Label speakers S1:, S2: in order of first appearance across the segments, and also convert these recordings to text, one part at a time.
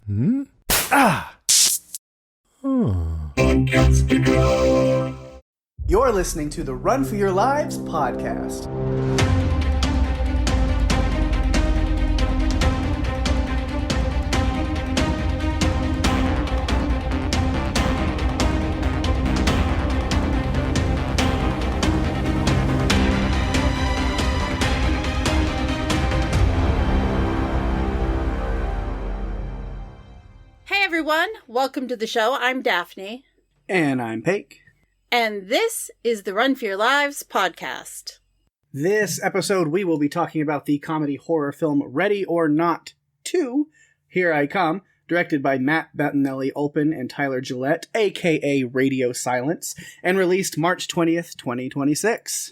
S1: Hmm? Ah!
S2: You're listening to the Run for Your Lives podcast.
S3: Hey everyone, welcome to the show. I'm Daphne.
S2: And I'm Pake.
S3: And this is the Run for Your Lives podcast.
S2: This episode, we will be talking about the comedy horror film Ready or Not 2, Here I Come, directed by Matt Bettinelli-Olpin and Tyler Gillett, a.k.a. Radio Silence, and released March 20th, 2026.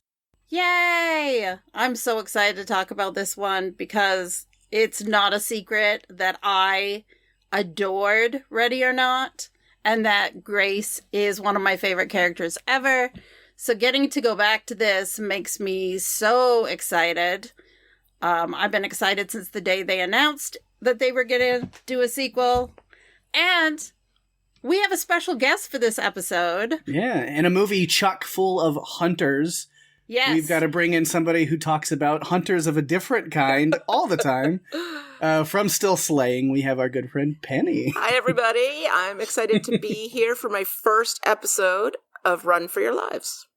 S3: Yay! I'm so excited to talk about this one because it's not a secret that I adored Ready or Not, and that Grace is one of my favorite characters ever. So getting to go back to this makes me so excited. I've been excited since the day they announced that they were going to do a sequel. And we have a special guest for this episode.
S2: Yeah, and a movie chock full of hunters.
S3: Yes.
S2: We've got to bring in somebody who talks about hunters of a different kind all the time. From Still Slaying, we have our good friend Penny.
S4: Hi, everybody. I'm excited to be here for my first episode of Run for Your Lives.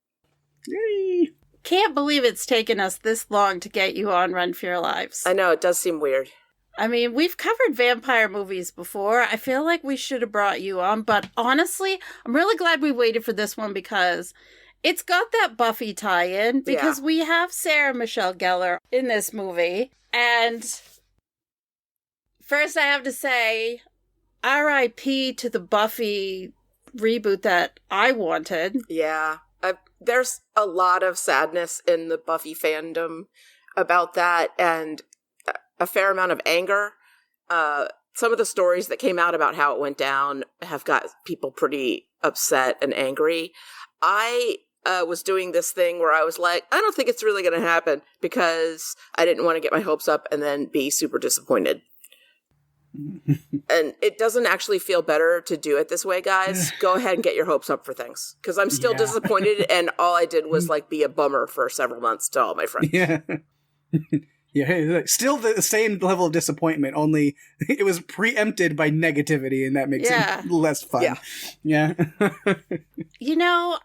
S2: Yay!
S3: Can't believe it's taken us this long to get you on Run for Your Lives.
S4: I know, it does seem weird.
S3: I mean, we've covered vampire movies before. I feel like we should have brought you on, but honestly, I'm really glad we waited for this one because it's got that Buffy tie-in, because we have Sarah Michelle Gellar in this movie. And first I have to say, R.I.P. to the Buffy reboot that I wanted.
S4: Yeah. There's a lot of sadness in the Buffy fandom about that, and a fair amount of anger. Some of the stories that came out about how it went down have got people pretty upset and angry. I was doing this thing where I was like, I don't think it's really going to happen, because I didn't want to get my hopes up and then be super disappointed. And it doesn't actually feel better to do it this way, guys. Go ahead and get your hopes up for things, because I'm still disappointed, and all I did was like be a bummer for several months to all my friends.
S2: Yeah. Yeah, still the same level of disappointment, only it was preempted by negativity, and that makes it less fun. Yeah.
S3: You know,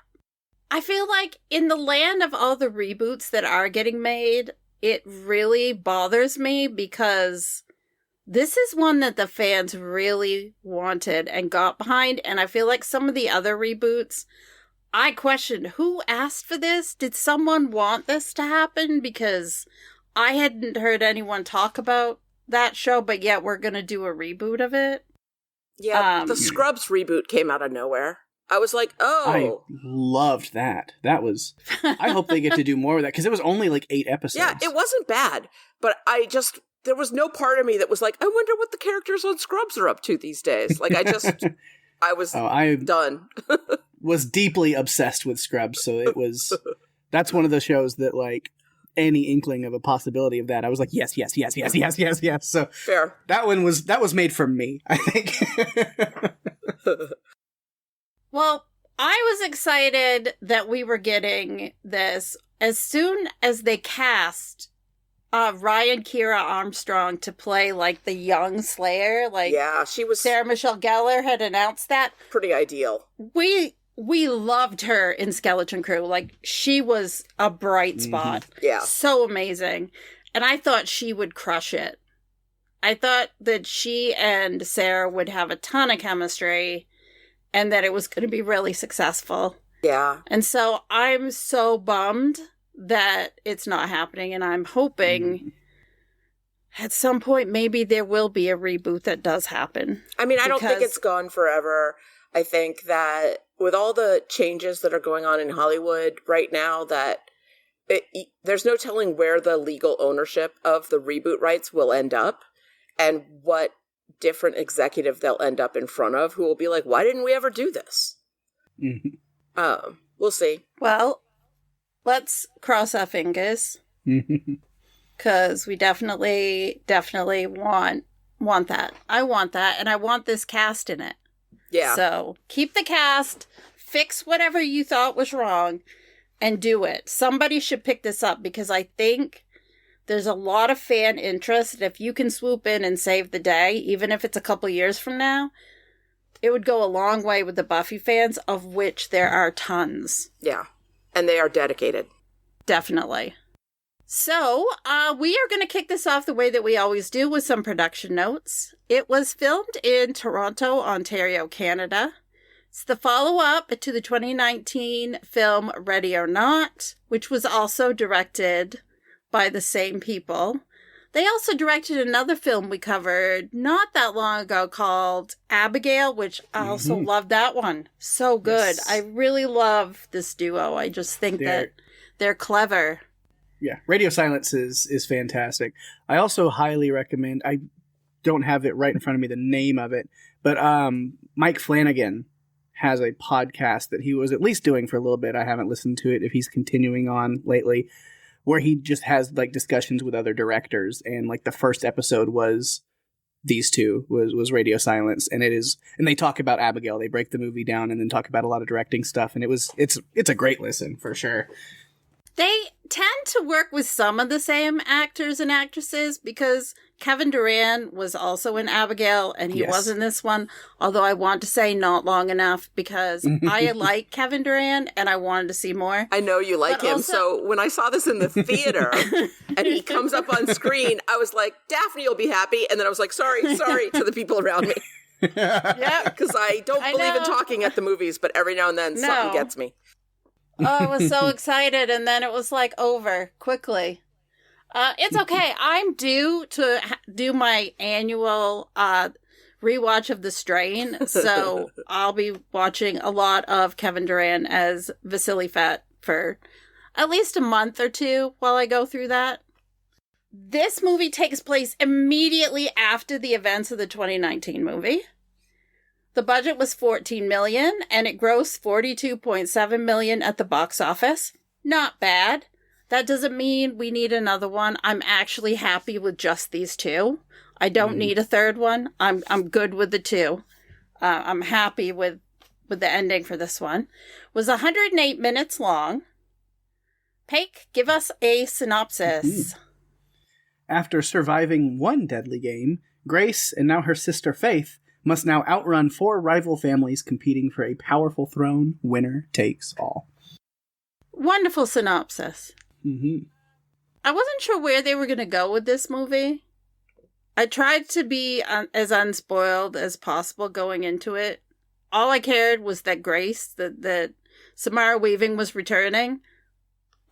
S3: I feel like in the land of all the reboots that are getting made, it really bothers me because this is one that the fans really wanted and got behind, and I feel like some of the other reboots, I questioned, who asked for this? Did someone want this to happen? Because I hadn't heard anyone talk about that show, but yet we're going to do a reboot of it.
S4: Yeah, the Scrubs reboot came out of nowhere. I was like, oh.
S2: I loved that. That was, I hope they get to do more of that, because it was only like 8 episodes.
S4: Yeah, it wasn't bad, but there was no part of me that was like, I wonder what the characters on Scrubs are up to these days. Like, I was done.
S2: Was deeply obsessed with Scrubs, so that's one of the shows that, like, any inkling of a possibility of that, I was like, yes. So
S4: fair.
S2: That was made for me, I think.
S3: Well, I was excited that we were getting this as soon as they cast Ryan Kira Armstrong to play, like, the young Slayer. Like,
S4: yeah, she was.
S3: Sarah Michelle Gellar had announced that.
S4: Pretty ideal.
S3: We loved her in Skeleton Crew. Like, she was a bright spot.
S4: Yeah.
S3: So amazing. And I thought she would crush it. I thought that she and Sarah would have a ton of chemistry and that it was going to be really successful.
S4: Yeah.
S3: And so I'm so bummed that it's not happening, and I'm hoping at some point maybe there will be a reboot that does happen.
S4: I mean, I don't think it's gone forever. I think that with all the changes that are going on in Hollywood right now, that there's no telling where the legal ownership of the reboot rights will end up, and what different executive they'll end up in front of, who will be like, why didn't we ever do this? We'll see.
S3: Well, let's cross our fingers, because we definitely want want that. I want that, and I want this cast in it.
S4: Yeah.
S3: So keep the cast, fix whatever you thought was wrong, and do it. Somebody should pick this up because I think there's a lot of fan interest. If you can swoop in and save the day, even if it's a couple years from now, it would go a long way with the Buffy fans, of which there are tons.
S4: Yeah. And they are dedicated.
S3: Definitely. So, we are going to kick this off the way that we always do with some production notes. It was filmed in Toronto, Ontario, Canada. It's the follow-up to the 2019 film Ready or Not, which was also directed by the same people. They also directed another film we covered not that long ago called Abigail, which I also love that one. So good. Yes. I really love this duo. I just think that they're clever.
S2: Yeah, Radio Silence is fantastic. I also highly recommend, I don't have it right in front of me, the name of it, but Mike Flanagan has a podcast that he was at least doing for a little bit. I haven't listened to it if he's continuing on lately, where he just has like discussions with other directors, and like the first episode was these two, was Radio Silence, and they talk about Abigail. They break the movie down and then talk about a lot of directing stuff, and it's a great listen for sure.
S3: They tend to work with some of the same actors and actresses because Kevin Durant was also in Abigail and he was in this one. Although I want to say not long enough because I like Kevin Durant and I wanted to see more.
S4: I know you like him. Also, so when I saw this in the theater and he comes up on screen, I was like, Daphne will be happy. And then I was like, sorry to the people around me. Yeah, because I don't believe in talking at the movies, but every now and then something gets me.
S3: Oh, I was so excited, and then it was like over quickly. It's okay. I'm due to do my annual rewatch of The Strain, so I'll be watching a lot of Kevin Durant as Vasily Fett for at least a month or two while I go through that. This movie takes place immediately after the events of the 2019 movie. The budget was $14 million, and it grossed $42.7 million at the box office. Not bad. That doesn't mean we need another one. I'm actually happy with just these two. I don't need a third one. I'm good with the two. I'm happy with the ending for this one. It was 108 minutes long. Pake, give us a synopsis.
S2: After surviving one deadly game, Grace and now her sister Faith must now outrun 4 rival families competing for a powerful throne. Winner takes all.
S3: Wonderful synopsis. I wasn't sure where they were going to go with this movie. I tried to be as unspoiled as possible going into it. All I cared was that Grace, that Samara Weaving was returning.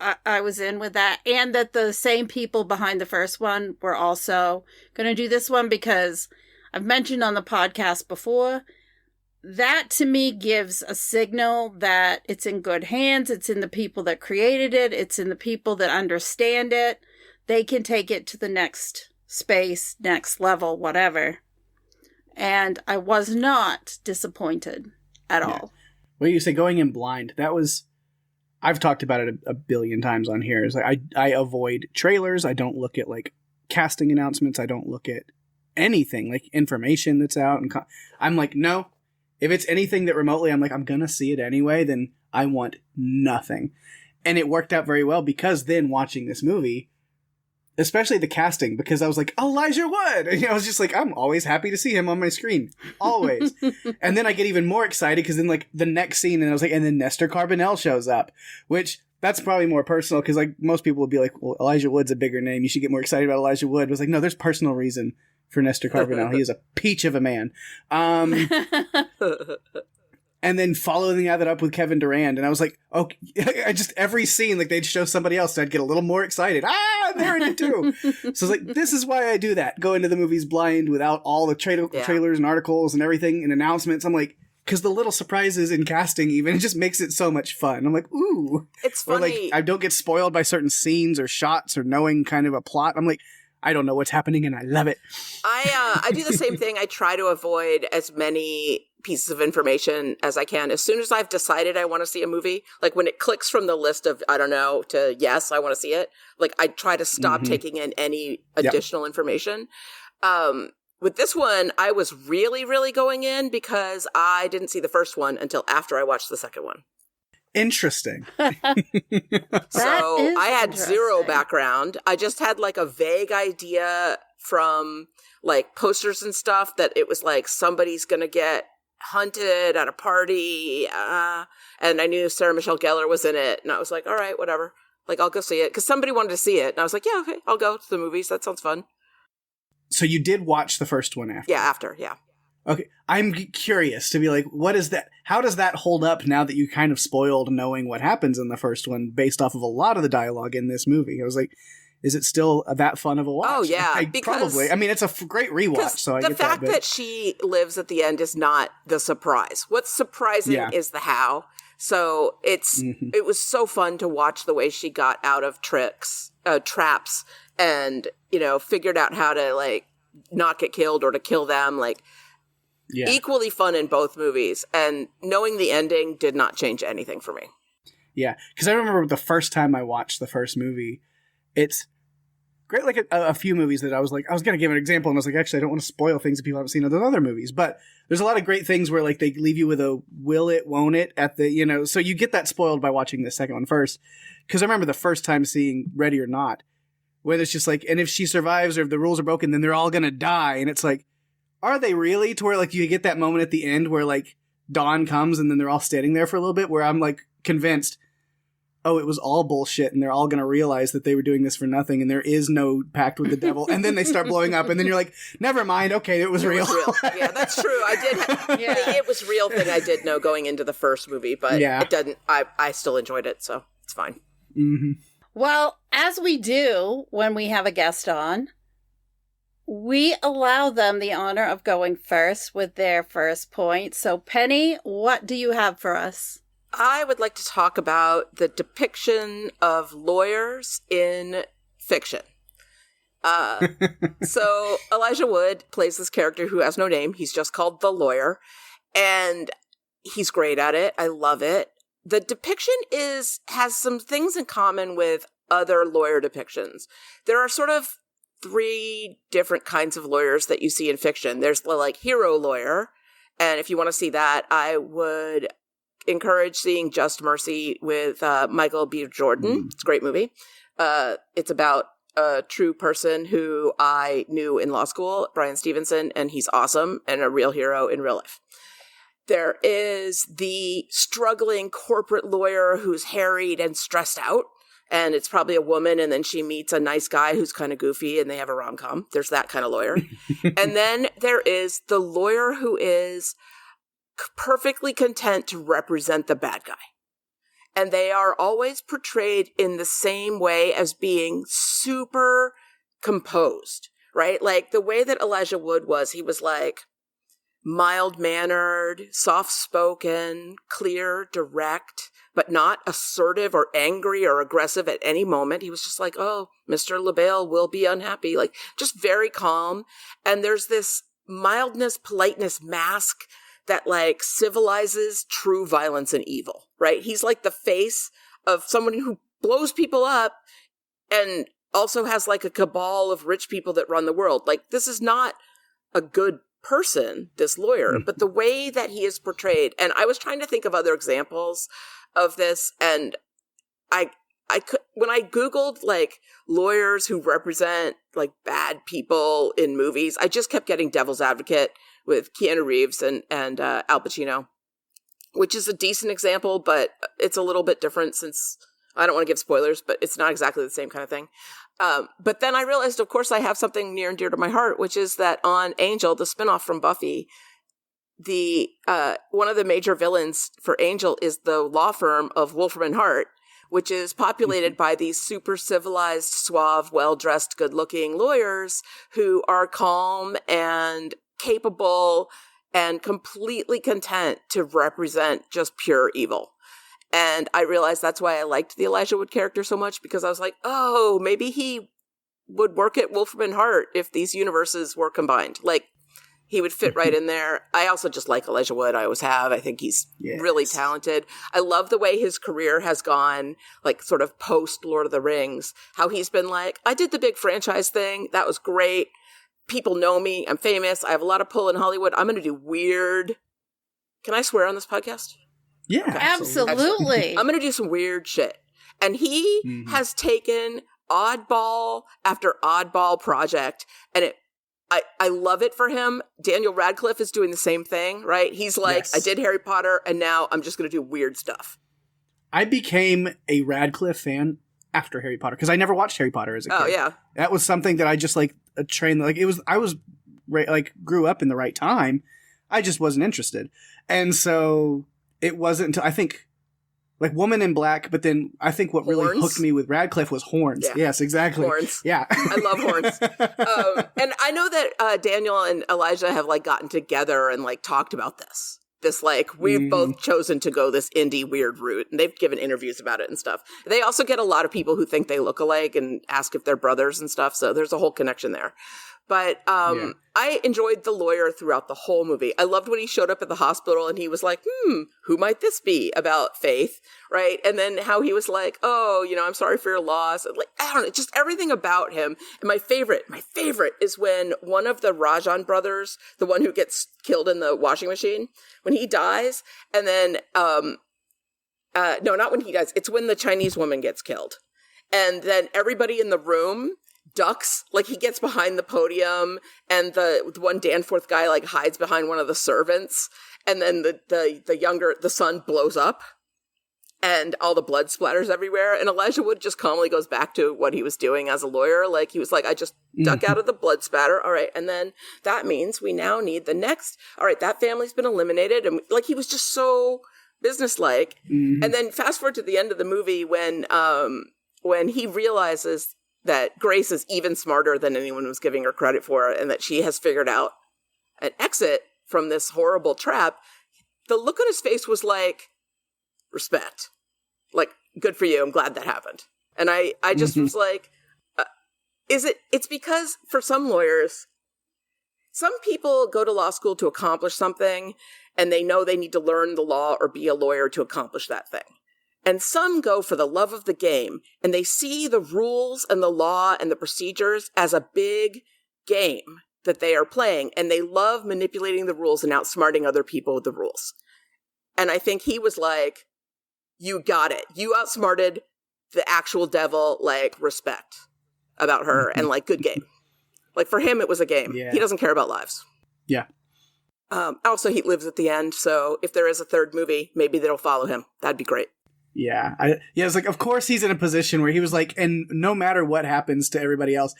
S3: I was in with that. And that the same people behind the first one were also going to do this one because I've mentioned on the podcast before, that to me gives a signal that it's in good hands. It's in the people that created it. It's in the people that understand it. They can take it to the next space, next level, whatever. And I was not disappointed at all.
S2: Well, you say going in blind. That was, I've talked about it a billion times on here. It's like I avoid trailers. I don't look at like casting announcements. I don't look at anything like information that's out, and I'm like, no, if it's anything that remotely I'm like, I'm gonna see it anyway, then I want nothing. And it worked out very well because then watching this movie, especially the casting, because I was like, Elijah Wood, and I was just like, I'm always happy to see him on my screen, always. And then I get even more excited because then like the next scene, and I was like, and then Nestor Carbonell shows up, which that's probably more personal because like most people would be like, well, Elijah Wood's a bigger name, you should get more excited about Elijah Wood. But I was like, no, there's personal reason for Nestor Carbonell. He is a peach of a man. And then following that up with Kevin Durant, and I was like, okay, I just, every scene, like they'd show somebody else, so I'd get a little more excited. They're in it too. So I was like, this is why I do that. Go into the movies blind without all the trailers and articles and everything and announcements. I'm like, because the little surprises in casting even, it just makes it so much fun. I'm like, ooh.
S4: It's funny.
S2: Or like, I don't get spoiled by certain scenes or shots or knowing kind of a plot. I'm like, I don't know what's happening, and I love it.
S4: I do the same thing. I try to avoid as many pieces of information as I can. As soon as I've decided I want to see a movie, like when it clicks from the list of, I don't know, to yes, I want to see it, like I try to stop taking in any additional information. With this one, I was really, really going in because I didn't see the first one until after I watched the second one.
S2: Interesting.
S4: So I had zero background. I just had like a vague idea from like posters and stuff that it was like somebody's going to get hunted at a party. And I knew Sarah Michelle Gellar was in it. And I was like, all right, whatever. Like, I'll go see it. Because somebody wanted to see it. And I was like, yeah, okay, I'll go to the movies. That sounds fun.
S2: So you did watch the first one after?
S4: Yeah, after, yeah.
S2: Okay. I'm curious to be like, what is that? How does that hold up now that you kind of spoiled knowing what happens in the first one based off of a lot of the dialogue in this movie? I was like, is it still that fun of a watch?
S4: Oh, yeah.
S2: Probably. I mean, it's a great rewatch, so I get that.
S4: The fact that she lives at the end is not the surprise. What's surprising is the how. So it was so fun to watch the way she got out of traps and, figured out how to, like, not get killed or to kill them. Like, equally fun in both movies. And knowing the ending did not change anything for me.
S2: Yeah, because I remember the first time I watched the first movie, it's great. Like a few movies that I was going to give an example, and I was like, actually, I don't want to spoil things that people haven't seen in those other movies. But there's a lot of great things where like they leave you with a will it, won't it at the, so you get that spoiled by watching the second one first. Because I remember the first time seeing Ready or Not, where it's just like, and if she survives or if the rules are broken, then they're all going to die. And it's like, are they really? To where like you get that moment at the end where like dawn comes and then they're all standing there for a little bit, where I'm like convinced, oh, it was all bullshit, and they're all going to realize that they were doing this for nothing, and there is no pact with the devil, and then they start blowing up, and then you're like, never mind, okay, it was real.
S4: Yeah, that's true. I did. The it was real thing I did know going into the first movie, but it didn't. I still enjoyed it, so it's fine.
S2: Mm-hmm.
S3: Well, as we do when we have a guest on, we allow them the honor of going first with their first point. So, Penny, what do you have for us?
S4: I would like to talk about the depiction of lawyers in fiction. So Elijah Wood plays this character who has no name. He's just called the lawyer, and he's great at it. I love it. The depiction has some things in common with other lawyer depictions. There are sort of 3 different kinds of lawyers that you see in fiction. There's the like hero lawyer, and if you want to see that, I would encourage seeing Just Mercy with Michael B. Jordan. It's a great movie. It's about a true person who I knew in law school, Brian Stevenson, and he's awesome and a real hero in real life. There is the struggling corporate lawyer who's harried and stressed out, and it's probably a woman, and then she meets a nice guy who's kind of goofy, and they have a rom-com. There's that kind of lawyer. And then there is the lawyer who is perfectly content to represent the bad guy. And they are always portrayed in the same way as being super composed, right? Like the way that Elijah Wood was, he was like mild-mannered, soft-spoken, clear, direct, but not assertive or angry or aggressive at any moment. He was just like, oh, Mr. LaBelle will be unhappy. Like just very calm. And there's this mildness, politeness mask that like civilizes true violence and evil, right? He's like the face of someone who blows people up and also has like a cabal of rich people that run the world. Like this is not a good person, this lawyer, but the way that he is portrayed. And I was trying to think of other examples of this, and I could, when I Googled like lawyers who represent like bad people in movies, I just kept getting Devil's Advocate with Keanu Reeves and Al Pacino, which is a decent example, but it's a little bit different since I don't want to give spoilers, but it's not exactly the same kind of thing. But then I realized, of course, I have something near and dear to my heart, which is that on Angel, the spinoff from Buffy, the one of the major villains for Angel is the law firm of Wolfram and Hart, which is populated by these super civilized, suave, well-dressed, good-looking lawyers who are calm and capable and completely content to represent just pure evil. And I realized that's why I liked the Elijah Wood character so much, because I was like, oh, maybe he would work at Wolfram and Hart if these universes were combined. Like, he would fit right in there. I also just like Elijah Wood. I always have. I think he's really talented. I love the way his career has gone, like sort of post Lord of the Rings, how he's been like, I did the big franchise thing. That was great. people know me. I'm famous. I have a lot of pull in Hollywood. I'm going to do weird. Can I swear on this podcast?
S2: Yeah,
S4: Okay.
S3: Absolutely.
S4: I'm going to do some weird shit. And he has taken oddball after oddball project, and I love it for him. Daniel Radcliffe is doing the same thing, right? He's like,
S2: yes.
S4: I did Harry Potter, and now I'm just going to do weird stuff.
S2: I became a Radcliffe fan after Harry Potter because I never watched Harry Potter as a kid.
S4: Oh yeah,
S2: that was something that I just like a train. Like it was, I was like grew up in the right time. I just wasn't interested, and so it wasn't until I think like Woman in Black. But then I think what really hooked me with Radcliffe was Horns. Yeah. Yes, exactly.
S4: Horns.
S2: Yeah,
S4: I love Horns. And I know that Daniel and Elijah have like gotten together and like talked about this. This, like, we've both chosen to go this indie weird route, and they've given interviews about it and stuff. They also get a lot of people who think they look alike and ask if they're brothers and stuff, so there's a whole connection there. But I enjoyed the lawyer throughout the whole movie. I loved when he showed up at the hospital and he was like, who might this be about Faith, right? And then how he was like, oh, you know, I'm sorry for your loss. Like, I don't know, just everything about him. And my favorite is when one of the Rajan brothers, the one who gets killed in the washing machine, when he dies, and then, no, not when he dies. It's when the Chinese woman gets killed. And then everybody in the room ducks, like he gets behind the podium, and the one Danforth guy like hides behind one of the servants, and then the son blows up and all the blood splatters everywhere, and Elijah Wood just calmly goes back to what he was doing as a lawyer. Like he was like, I just duck out of the blood spatter, all right, and then that means we now need the next, all right, that family's been eliminated, and like he was just so businesslike. And then fast forward to the end of the movie when he realizes that Grace is even smarter than anyone was giving her credit for, and that she has figured out an exit from this horrible trap. The look on his face was like, respect. Like, good for you. I'm glad that happened. And I just was like, it's because for some lawyers, some people go to law school to accomplish something, and they know they need to learn the law or be a lawyer to accomplish that thing. And some go for the love of the game, and they see the rules and the law and the procedures as a big game that they are playing, and they love manipulating the rules and outsmarting other people with the rules. And I think he was like, you got it. You outsmarted the actual devil, like, respect about her, and, like, good game. Like, for him, it was a game. Yeah. He doesn't care about lives.
S2: Yeah.
S4: Also, he lives at the end, so if there is a third movie, maybe they'll follow him. That'd be great.
S2: Yeah, it's like, of course he's in a position where he was like, and no matter what happens to everybody else,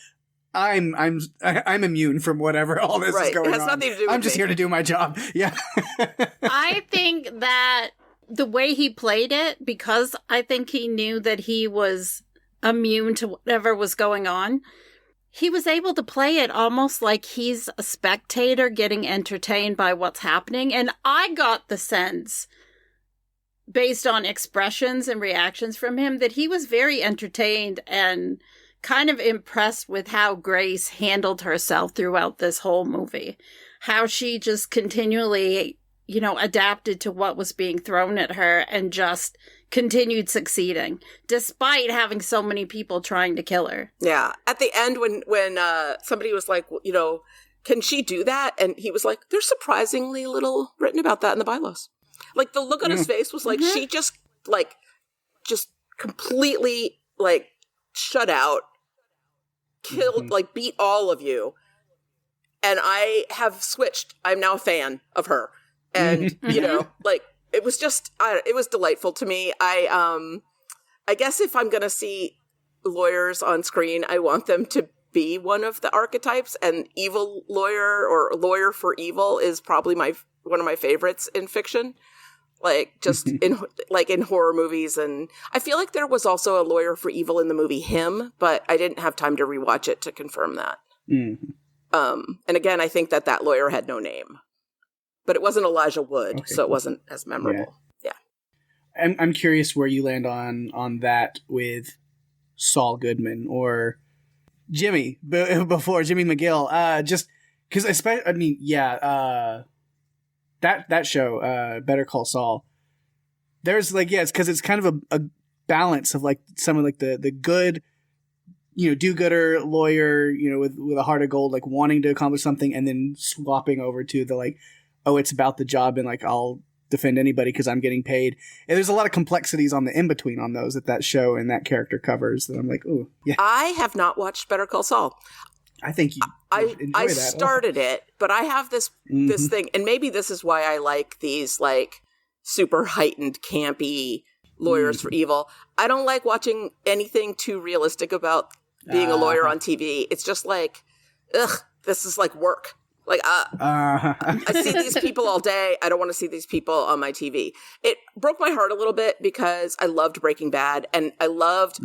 S2: I'm immune from whatever all this is going on. It has nothing to do with I'm just here to do my job. Yeah.
S3: I think that the way he played it, because I think he knew that he was immune to whatever was going on, he was able to play it almost like he's a spectator getting entertained by what's happening. And I got the sense, based on expressions and reactions from him, that he was very entertained and kind of impressed with how Grace handled herself throughout this whole movie. How she just continually, you know, adapted to what was being thrown at her and just continued succeeding, despite having so many people trying to kill her.
S4: Yeah. At the end, when somebody was like, you know, can she do that? And he was like, there's surprisingly little written about that in the bylaws. Like, the look on his face was like, she just completely, like, shut out, killed, like, beat all of you. And I have switched. I'm now a fan of her. And, you know, like, it was just, it was delightful to me. I guess if I'm going to see lawyers on screen, I want them to be one of the archetypes. And evil lawyer or lawyer for evil is probably one of my favorites in fiction. Like, just in horror movies. And I feel like there was also a lawyer for evil in the movie Him, but I didn't have time to rewatch it to confirm that. And again, I think that lawyer had no name, but it wasn't Elijah Wood, so it wasn't as memorable. Yeah.
S2: I'm curious where you land on that with Saul Goodman or Jimmy before Jimmy McGill. Just because, especially, I mean, that show, Better Call Saul, there's like, it's because it's kind of a balance of like some of like the good do-gooder lawyer, with a heart of gold, like wanting to accomplish something, and then swapping over to the like, oh, it's about the job, and like I'll defend anybody because I'm getting paid. And there's a lot of complexities on the in-between on those that show and that character covers that I'm like, oh, yeah.
S4: I have not watched Better Call Saul.
S2: I think you enjoy
S4: I
S2: that.
S4: started it, but I have this thing, and maybe this is why I like these like super heightened, campy lawyers for evil. I don't like watching anything too realistic about being a lawyer on TV. It's just like, ugh, this is like work. Like, I see these people all day. I don't want to see these people on my TV. It broke my heart a little bit because I loved Breaking Bad, and I loved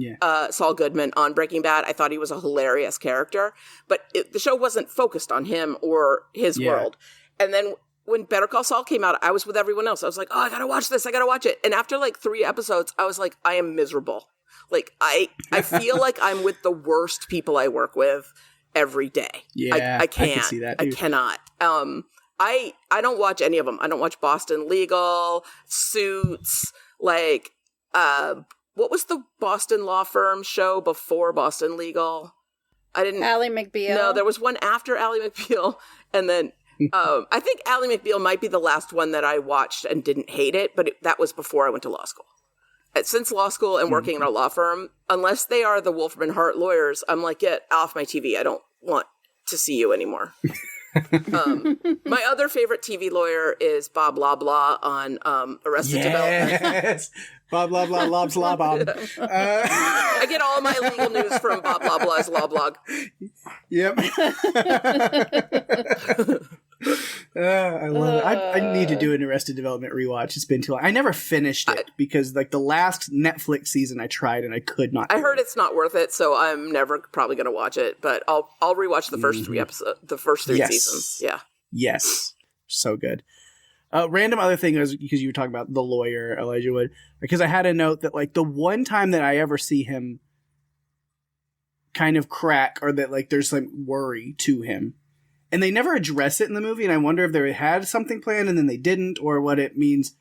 S4: Saul Goodman on Breaking Bad. I thought he was a hilarious character, but the show wasn't focused on him or his world. And then when Better Call Saul came out, I was with everyone else. I was like, oh, I gotta watch this. I gotta watch it. And after like 3 episodes, I was like, I am miserable. Like, I feel like I'm with the worst people I work with every day.
S2: Yeah,
S4: I can't.
S2: I can see that, dude.
S4: I cannot. I don't watch any of them. I don't watch Boston Legal, Suits, like, what was the Boston law firm show before Boston Legal?
S3: Ally McBeal.
S4: No, there was one after Ally McBeal, and then I think Ally McBeal might be the last one that I watched and didn't hate it, but that was before I went to law school. Since law school and working in a law firm, unless they are the Wolfram Hart lawyers, I'm like, get off my TV. I don't want to see you anymore. My other favorite TV lawyer is Bob Loblaw on Arrested Development.
S2: Yes, Bob Loblaw, Lobs Lobob.
S4: I get all my legal news from Bob Loblaw's law blog.
S2: Yep. I love it. I need to do an Arrested Development rewatch. It's been too long. I never finished it because like the last Netflix season I tried and I could not.
S4: I heard it's not worth it, so I'm never probably going to watch it. But I'll rewatch the first 3 episodes, the first 3 seasons. Yeah.
S2: Yes. So good. Random other thing is because you were talking about the lawyer Elijah Wood, because I had a note that like the one time that I ever see him kind of crack, or that like there's some worry to him. And they never address it in the movie, and I wonder if they had something planned and then they didn't, or what it means.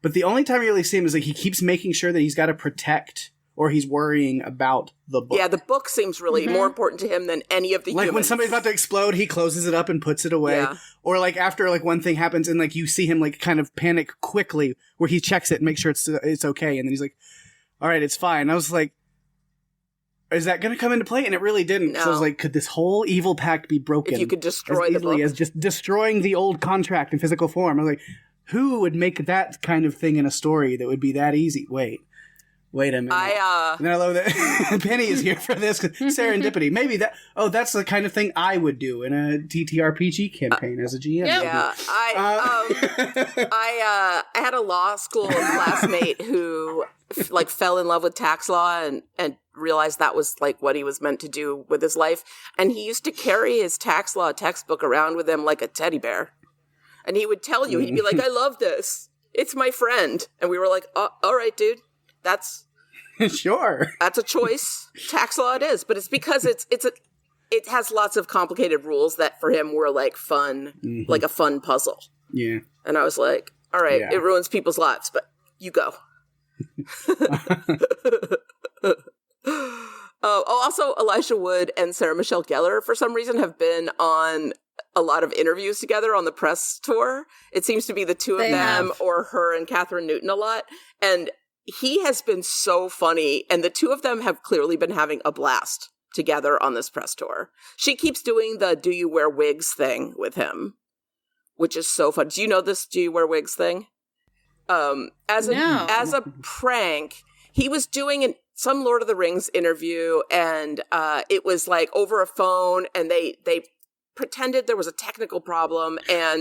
S2: But the only time you really see him is like he keeps making sure that he's got to protect, or he's worrying about the book.
S4: Yeah, the book seems really more important to him than any of the humans.
S2: Like when somebody's about to explode, he closes it up and puts it away. Yeah. Or like after like one thing happens and like you see him like kind of panic quickly, where he checks it and makes sure it's okay, and then he's like, all right, it's fine. And I was like, is that going to come into play? And it really didn't. No. So I was like, could this whole evil pact be broken?
S4: If you could destroy
S2: as
S4: the book.
S2: As just destroying the old contract in physical form. I was like, who would make that kind of thing in a story that would be that easy? Wait a minute. And I love that Penny is here for this. Serendipity. Maybe that's the kind of thing I would do in a TTRPG campaign as a GM.
S4: Yeah. I had a law school classmate who like fell in love with tax law and realized that was like what he was meant to do with his life. And he used to carry his tax law textbook around with him like a teddy bear. And he would tell you, he'd be like, I love this. It's my friend. And we were like, oh, all right, dude. That's
S2: sure.
S4: That's a choice. Tax law it is, but it's because it has lots of complicated rules that for him were like fun, like a fun puzzle.
S2: Yeah.
S4: And I was like, all right, it ruins people's lives, but you go. Also, Elijah Wood and Sarah Michelle Gellar, for some reason, have been on a lot of interviews together on the press tour. It seems to be the two of them or her and Catherine Newton a lot. And he has been so funny. And the two of them have clearly been having a blast together on this press tour. She keeps doing the do you wear wigs thing with him, which is so fun. Do you know this do you wear wigs thing? As a prank, he was doing some Lord of the Rings interview, and it was like over a phone, and they pretended there was a technical problem, and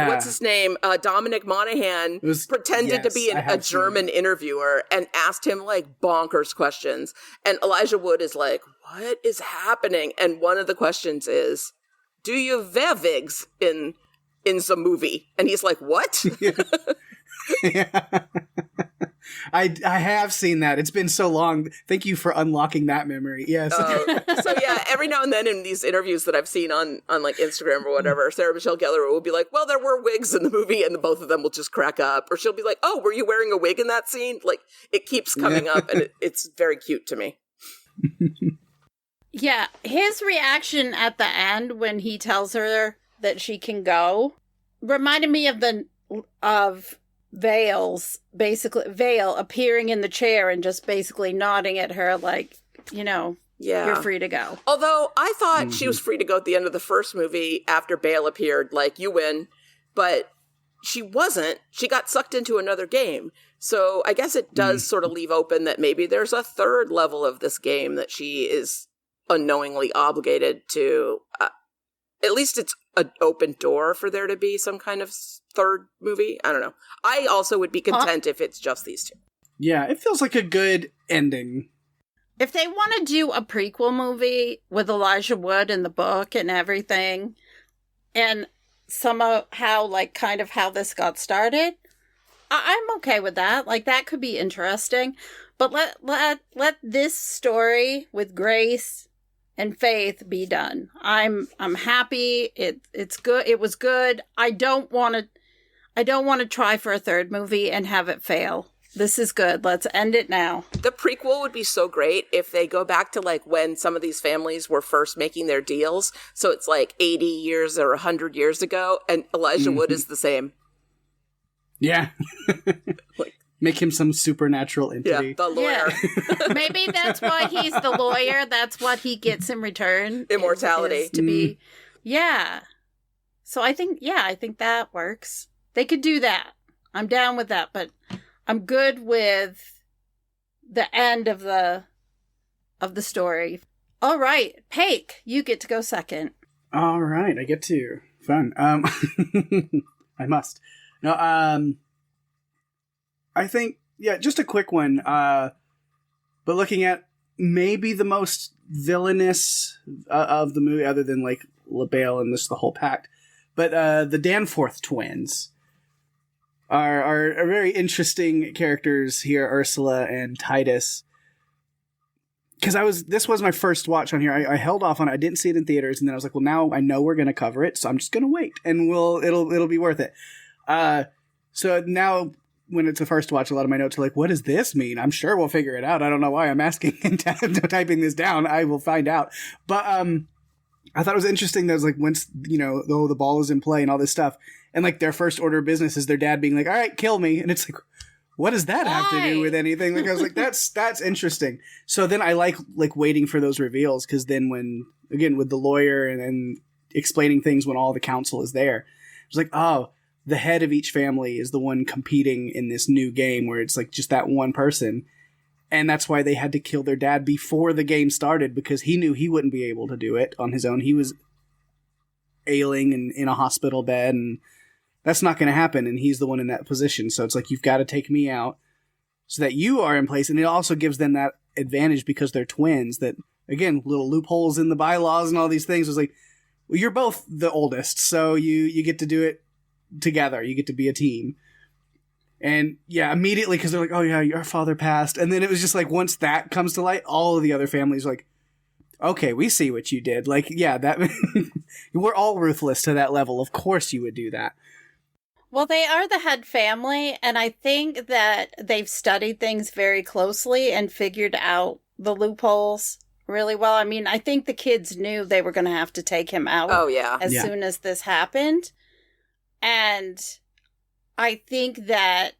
S4: what's his name? Dominic Monaghan pretended to be a German interviewer and asked him like bonkers questions. And Elijah Wood is like, what is happening? And one of the questions is, do you wear wigs in the movie? And he's like, what?
S2: Yeah. I have seen that. It's been so long. Thank you for unlocking that memory. Yes.
S4: So yeah, every now and then in these interviews that I've seen on like Instagram or whatever, Sarah Michelle Gellar will be like, well, there were wigs in the movie, and the both of them will just crack up. Or she'll be like, oh, were you wearing a wig in that scene? Like, it keeps coming up, and it's very cute to me.
S3: Yeah, his reaction at the end when he tells her that she can go reminded me of Vale's Vale appearing in the chair and just basically nodding at her like, you're free to go.
S4: Although I thought she was free to go at the end of the first movie after Bale appeared, like, you win, but she wasn't. She got sucked into another game. So I guess it does sort of leave open that maybe there's a third level of this game that she is unknowingly obligated to. At least it's an open door for there to be some kind of third movie. I don't know. I also would be content if it's just these two.
S2: Yeah, it feels like a good ending.
S3: If they want to do a prequel movie with Elijah Wood in the book and everything, and somehow, like, kind of how this got started, I'm okay with that. Like, that could be interesting. But let this story with Grace and Faith be done. I'm happy. It's good. It was good. I don't want to try for a third movie and have it fail. This is good. Let's end it now.
S4: The prequel would be so great if they go back to, like, when some of these families were first making their deals. So it's like 80 years or 100 years ago, and Elijah Wood is the same.
S2: Yeah. Make him some supernatural entity.
S4: Yeah, the lawyer.
S3: Yeah. Maybe that's why he's the lawyer. That's what he gets in return.
S4: Immortality.
S3: Is to be, yeah. So I think that works. They could do that. I'm down with that, but I'm good with the end of the story. All right, Pake, you get to go second.
S2: All right, I get to. Fun. I must. No, I think, just a quick one. But looking at maybe the most villainous of the movie, other than, like, LaBelle and the whole pact, but the Danforth twins are very interesting characters here, Ursula and Titus. Because this was my first watch on here. I held off on it. I didn't see it in theaters, and then I was like, well, now I know we're going to cover it, so I'm just going to wait, and it'll be worth it. So now, when it's a first watch, a lot of my notes are like, what does this mean? I'm sure we'll figure it out. I don't know why I'm asking and typing this down. I will find out. But I thought it was interesting that it was like, once, the ball is in play and all this stuff, and, like, their first order of business is their dad being like, all right, kill me. And it's like, what does that have to do with anything? Like, I was like, that's interesting. So then I like waiting for those reveals, because then when, again, with the lawyer and explaining things when all the council is there, it's like, oh, the head of each family is the one competing in this new game where it's like just that one person. And that's why they had to kill their dad before the game started, because he knew he wouldn't be able to do it on his own. He was ailing and in a hospital bed, and that's not going to happen. And he's the one in that position. So it's like, you've got to take me out so that you are in place. And it also gives them that advantage because they're twins, that, again, little loopholes in the bylaws and all these things. It was like, well, you're both the oldest, so you get to do it together. You get to be a team. And yeah, immediately, because they're like, oh yeah, your father passed. And then it was just like, once that comes to light, all of the other families are like, okay, we see what you did. Like, yeah, that we're all ruthless to that level. Of course you would do that.
S3: Well, they are the head family, and I think that they've studied things very closely and figured out the loopholes really well. I mean, I think the kids knew they were going to have to take him out.
S4: Oh, yeah.
S3: As soon as this happened. And I think that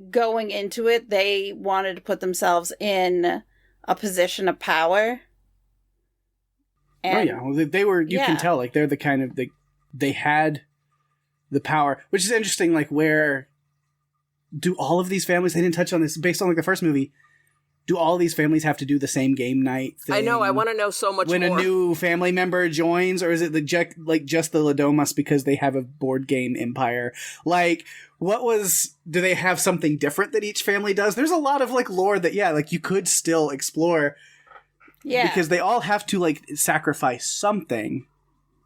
S3: going into it, they wanted to put themselves in a position of power. And,
S2: well, they were, you can tell, like, they're the kind of, they had the power, which is interesting. Like, where do all of these families, they didn't touch on this, based on, like, the first movie, do all these families have to do the same game night thing?
S4: I know, I want to know so much
S2: when
S4: more.
S2: When a new family member joins, or is it just the Ladomas because they have a board game empire? Like, do they have something different that each family does? There's a lot of, like, lore that, like, you could still explore. Yeah. Because they all have to, like, sacrifice something.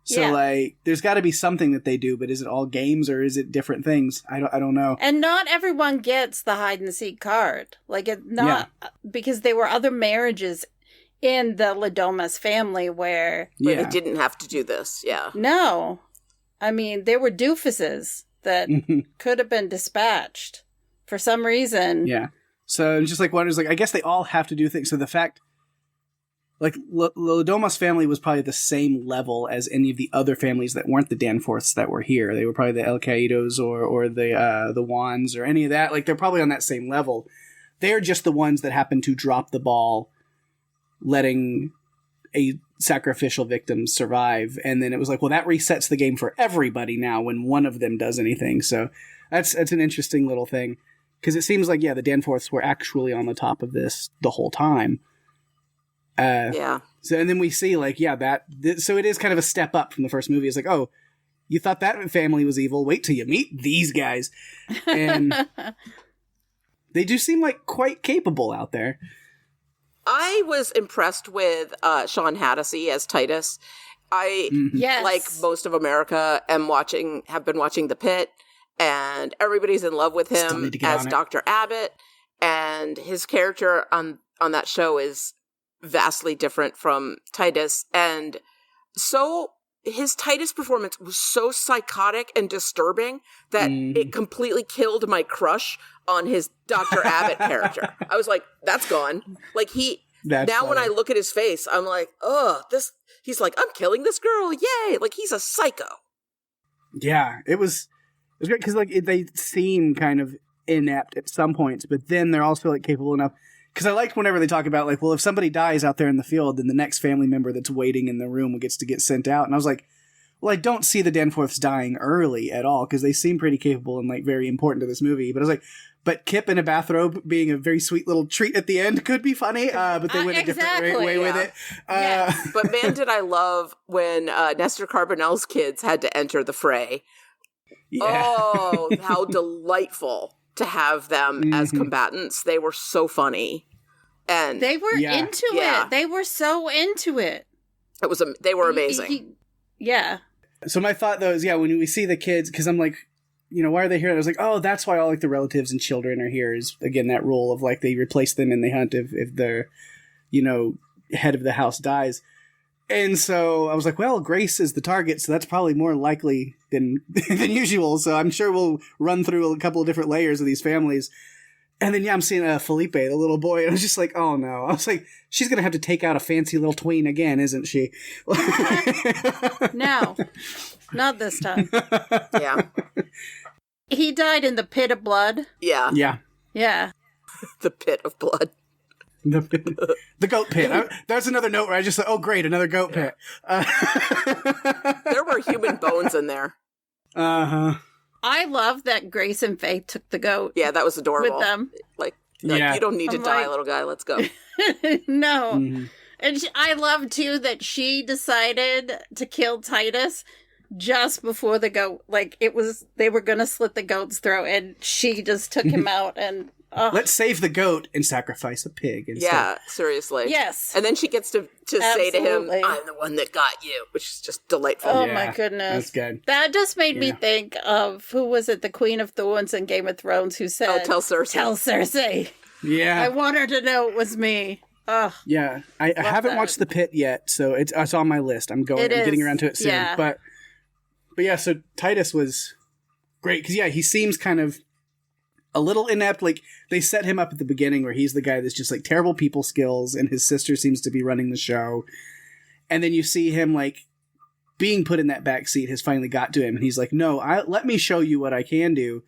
S2: So, like, there's got to be something that they do, but is it all games or is it different things? I don't know.
S3: And not everyone gets the hide and seek card. Like, because there were other marriages in the Ladomas family where
S4: they didn't have to do this. Yeah.
S3: No. I mean, there were doofuses that could have been dispatched for some reason.
S2: Yeah. So it's just like, I guess they all have to do things. So the fact like Lodoma's family was probably the same level as any of the other families that weren't the Danforths that were here. They were probably the El Caídos or the Wands or any of that. Like, they're probably on that same level. They're just the ones that happen to drop the ball, letting a sacrificial victim survive. And then it was like, well, that resets the game for everybody now when one of them does anything. So that's an interesting little thing. Because it seems like, yeah, the Danforths were actually on the top of this the whole time.
S4: Yeah.
S2: So, and then we see, like, yeah, so it is kind of a step up from the first movie. It's like, oh, you thought that family was evil? Wait till you meet these guys. And they do seem like quite capable out there.
S4: I was impressed with Sean Hattasey as Titus. I,
S3: Yes.
S4: like most of America, have been watching The Pit, and everybody's in love with
S2: Still
S4: him
S2: need to get
S4: as
S2: on it.
S4: Dr. Abbott, and his character on that show is vastly different from Titus, and so his Titus performance was so psychotic and disturbing that it completely killed my crush on his Dr. Abbott character. I was like, that's gone. Like,
S2: That's
S4: now when
S2: funny.
S4: I look at his face, I'm like, he's like, I'm killing this girl, yay! Like, he's a psycho.
S2: Yeah, it was great because, like, they seem kind of inept at some points, but then they're also, like, capable enough. Because I liked whenever they talk about, like, well, if somebody dies out there in the field, then the next family member that's waiting in the room gets to get sent out. And I was like, well, I don't see the Danforths dying early at all, because they seem pretty capable and, like, very important to this movie. But I was like, but Kip in a bathrobe being a very sweet little treat at the end could be funny, but they went a different way with it.
S3: Yes.
S4: But man, did I love when Nestor Carbonell's kids had to enter the fray.
S2: Yeah.
S4: Oh, how delightful to have them as combatants. They were so funny. And
S3: They were into
S4: Yeah.
S3: it. They were so into it.
S4: they were amazing.
S3: Yeah.
S2: So my thought, though, is, yeah, when we see the kids, because I'm like, you know, why are they here? And I was like, oh, that's why all, like, the relatives and children are here, is, again, that rule of, like, they replace them and they hunt if their, you know, head of the house dies. And so I was like, well, Grace is the target, so that's probably more likely than usual. So I'm sure we'll run through a couple of different layers of these families. And then, yeah, I'm seeing Felipe, the little boy, and I was just like, oh, no. I was like, she's going to have to take out a fancy little tween again, isn't she?
S3: No, not this time.
S4: Yeah.
S3: He died in the pit of blood.
S4: Yeah.
S2: Yeah.
S3: Yeah.
S4: The pit of blood.
S2: The goat pit. That's another note where I just thought, oh, great, another goat pit.
S4: There were human bones in there.
S2: Uh-huh.
S3: I love that Grace and Faith took the goat
S4: Yeah, that was adorable.
S3: with them.
S4: Like,
S2: Yeah.
S4: you don't need to
S3: I'm
S4: die,
S3: like-
S4: little guy. Let's go.
S3: No.
S2: Mm-hmm.
S3: And I love, too, that she decided to kill Titus just before the goat. Like, they were going to slit the goat's throat, and she just took him out. And
S2: Let's save the goat and sacrifice a pig instead.
S4: Yeah, seriously.
S3: yes.
S4: And then she gets to say to him,
S3: Absolutely.
S4: I'm the one that got you, which is just delightful.
S3: Oh,
S2: Yeah,
S3: my goodness.
S2: that's good.
S3: That just made me
S2: Yeah.
S3: think of, who was it, the Queen of Thorns in Game of Thrones, who said,
S4: Tell Cersei.
S3: Tell Cersei.
S2: Yeah.
S3: I want her to know it was me. Ugh.
S2: Yeah, I haven't
S3: that.
S2: watched The Pit yet, so it's on my list. I'm
S3: It
S2: getting
S3: is,
S2: around to it soon.
S3: yeah.
S2: But yeah, so Titus was great because, yeah, he seems kind of a little inept. Like, they set him up at the beginning where he's the guy that's just, like, terrible people skills, and his sister seems to be running the show. And then you see him, like, being put in that back seat has finally got to him, and he's like, no, let me show you what I can do.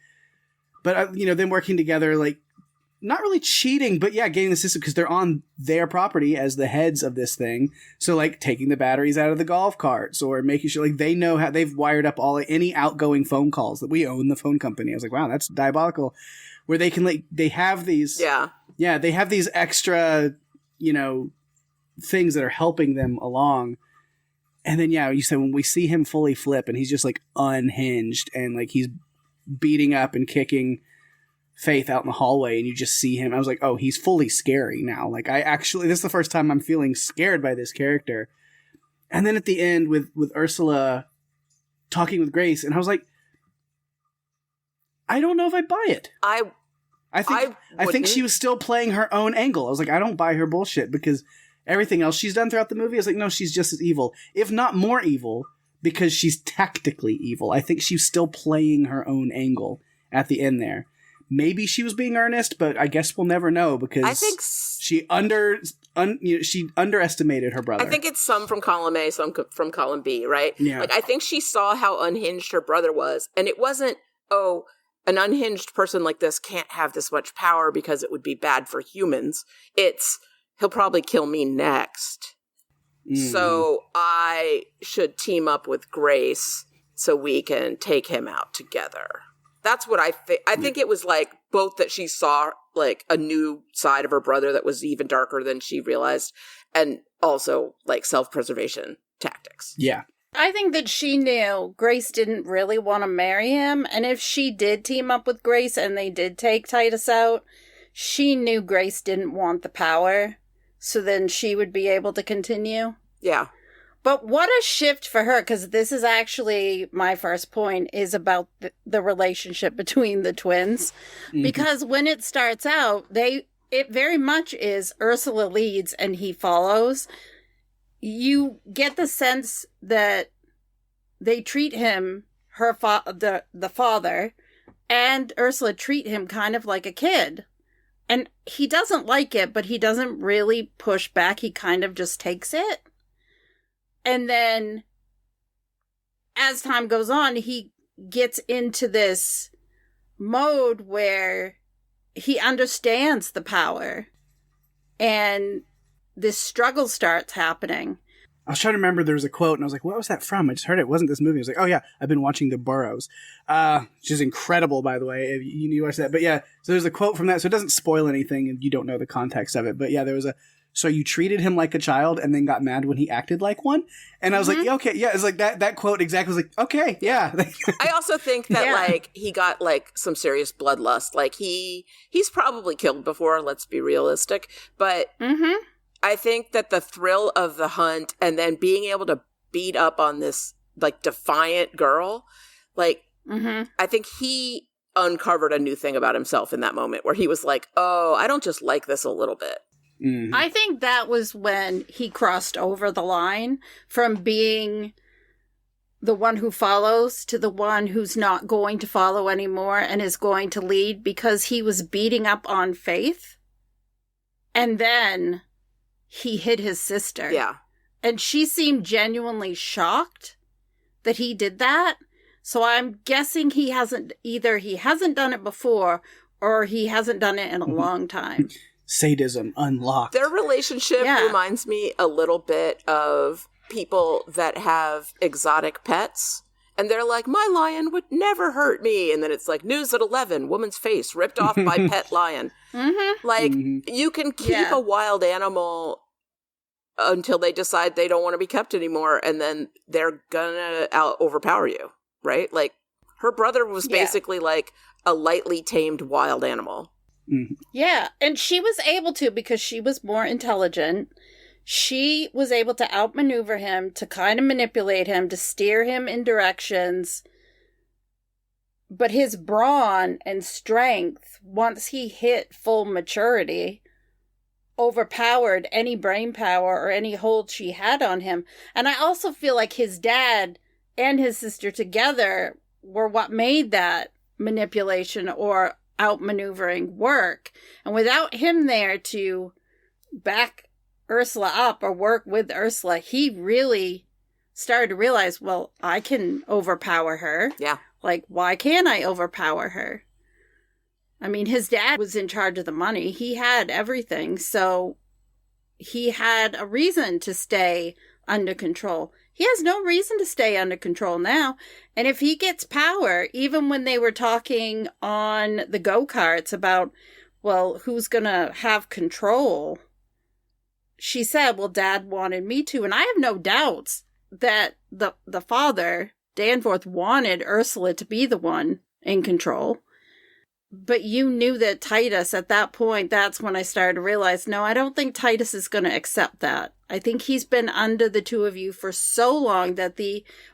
S2: But, you know, them working together, like, not really cheating, but yeah, getting the system, because they're on their property as the heads of this thing. So, like, taking the batteries out of the golf carts, or making sure, like, they know how they've wired up any outgoing phone calls, that we own the phone company. I was like, wow, that's diabolical. Where they can, like, they have these,
S4: Yeah.
S2: they have these extra, you know, things that are helping them along. And then, yeah, you said when we see him fully flip and he's just, like, unhinged and, like, he's beating up and kicking Faith out in the hallway, and you just see him. I was like, oh, he's fully scary now. Like, this is the first time I'm feeling scared by this character. And then at the end with Ursula talking with Grace, and I was like, I don't know if I buy it. I think she was still playing her own angle. I was like, I don't buy her bullshit, because everything else she's done throughout the movie, I was like, no, she's just as evil, if not more evil, because she's tactically evil. I think she's still playing her own angle at the end there. Maybe she was being earnest, but I guess we'll never know, because
S4: I think
S2: she she underestimated her brother.
S4: I think it's some from column A, some from column B, right?
S2: Yeah.
S4: Like, I think she saw how unhinged her brother was, and it wasn't, oh, an unhinged person like this can't have this much power because it would be bad for humans. It's, he'll probably kill me next. So I should team up with Grace so we can take him out together. That's what I think. I think it was like both that she saw like a new side of her brother that was even darker than she realized, and also like self-preservation tactics.
S2: Yeah.
S3: I think that she knew Grace didn't really want to marry him, and if she did team up with Grace and they did take Titus out, she knew Grace didn't want the power, so then she would be able to continue.
S4: Yeah.
S3: But what a shift for her, because this is actually my first point, is about the relationship between the twins. Mm-hmm. Because when it starts out, it very much is Ursula leads and he follows. You get the sense that they treat him, the father, and Ursula treat him kind of like a kid. And he doesn't like it, but he doesn't really push back. He kind of just takes it. And then, as time goes on, he gets into this mode where he understands the power. And this struggle starts happening.
S2: I was trying to remember, there was a quote, and I was like, what was that from? I just heard it. It wasn't this movie. I was like, oh yeah, I've been watching The Burrows. Which is incredible, by the way, if you watched that. But yeah, so there's a quote from that, so it doesn't spoil anything, and you don't know the context of it. But yeah, there was so you treated him like a child and then got mad when he acted like one? And I was like, yeah, okay, yeah. It's like that quote exactly was like, okay, yeah.
S4: I also think that, like, he got, like, some serious bloodlust. Like, he's probably killed before, let's be realistic. But I think that the thrill of the hunt and then being able to beat up on this, like, defiant girl, like, I think he uncovered a new thing about himself in that moment where he was like, oh, I don't just like this a little bit.
S3: Mm-hmm. I think that was when he crossed over the line from being the one who follows to the one who's not going to follow anymore and is going to lead, because he was beating up on Faith. And then he hit his sister.
S4: Yeah.
S3: And she seemed genuinely shocked that he did that. So I'm guessing he hasn't done it before, or he hasn't done it in a long time.
S2: Sadism unlocked.
S4: Their relationship reminds me a little bit of people that have exotic pets. And they're like, my lion would never hurt me. And then it's like, news at 11, woman's face ripped off by pet lion. Like, you can keep a wild animal until they decide they don't want to be kept anymore. And then they're gonna overpower you, right? Like, her brother was basically like a lightly tamed wild animal.
S3: Yeah, and she was able to, because she was more intelligent. She was able to outmaneuver him, to kind of manipulate him, to steer him in directions. But his brawn and strength, once he hit full maturity, overpowered any brain power or any hold she had on him. And I also feel like his dad and his sister together were what made that manipulation or outmaneuvering work. And without him there to back Ursula up or work with Ursula, he really started to realize, well, I can overpower her.
S4: Yeah.
S3: Like, why can't I overpower her? I mean, his dad was in charge of the money. He had everything. So he had a reason to stay under control. He has no reason to stay under control now. And if he gets power, even when they were talking on the go-karts about, well, who's going to have control, she said, well, Dad wanted me to. And I have no doubts that the father, Danforth, wanted Ursula to be the one in control. But you knew that Titus, at that point, that's when I started to realize, no, I don't think Titus is going to accept that. I think he's been under the two of you for so long that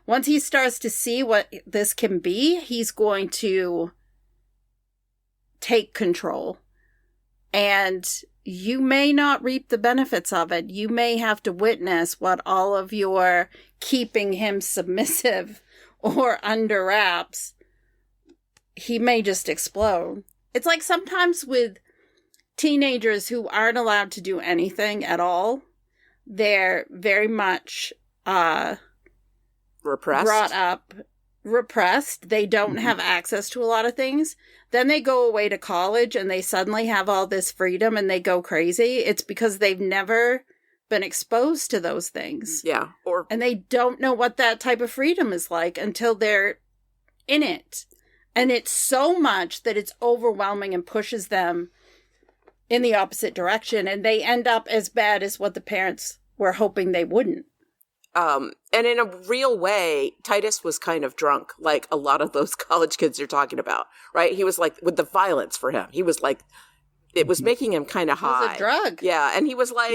S3: once he starts to see what this can be, he's going to take control. And you may not reap the benefits of it. You may have to witness what all of your keeping him submissive or under wraps, he may just explode. It's like sometimes with teenagers who aren't allowed to do anything at all. They're very much
S4: Repressed.
S3: brought up, repressed. They don't have access to a lot of things. Then they go away to college and they suddenly have all this freedom and they go crazy. It's because they've never been exposed to those things.
S4: Yeah.
S3: And they don't know what that type of freedom is like until they're in it. And it's so much that it's overwhelming and pushes them in the opposite direction. And they end up as bad as what the parents were hoping they wouldn't.
S4: And in a real way, Titus was kind of drunk, like a lot of those college kids you're talking about, right? He was like, with the violence for him, he was like, it was making him kind of high.
S3: It was a drug.
S4: Yeah, and he was like,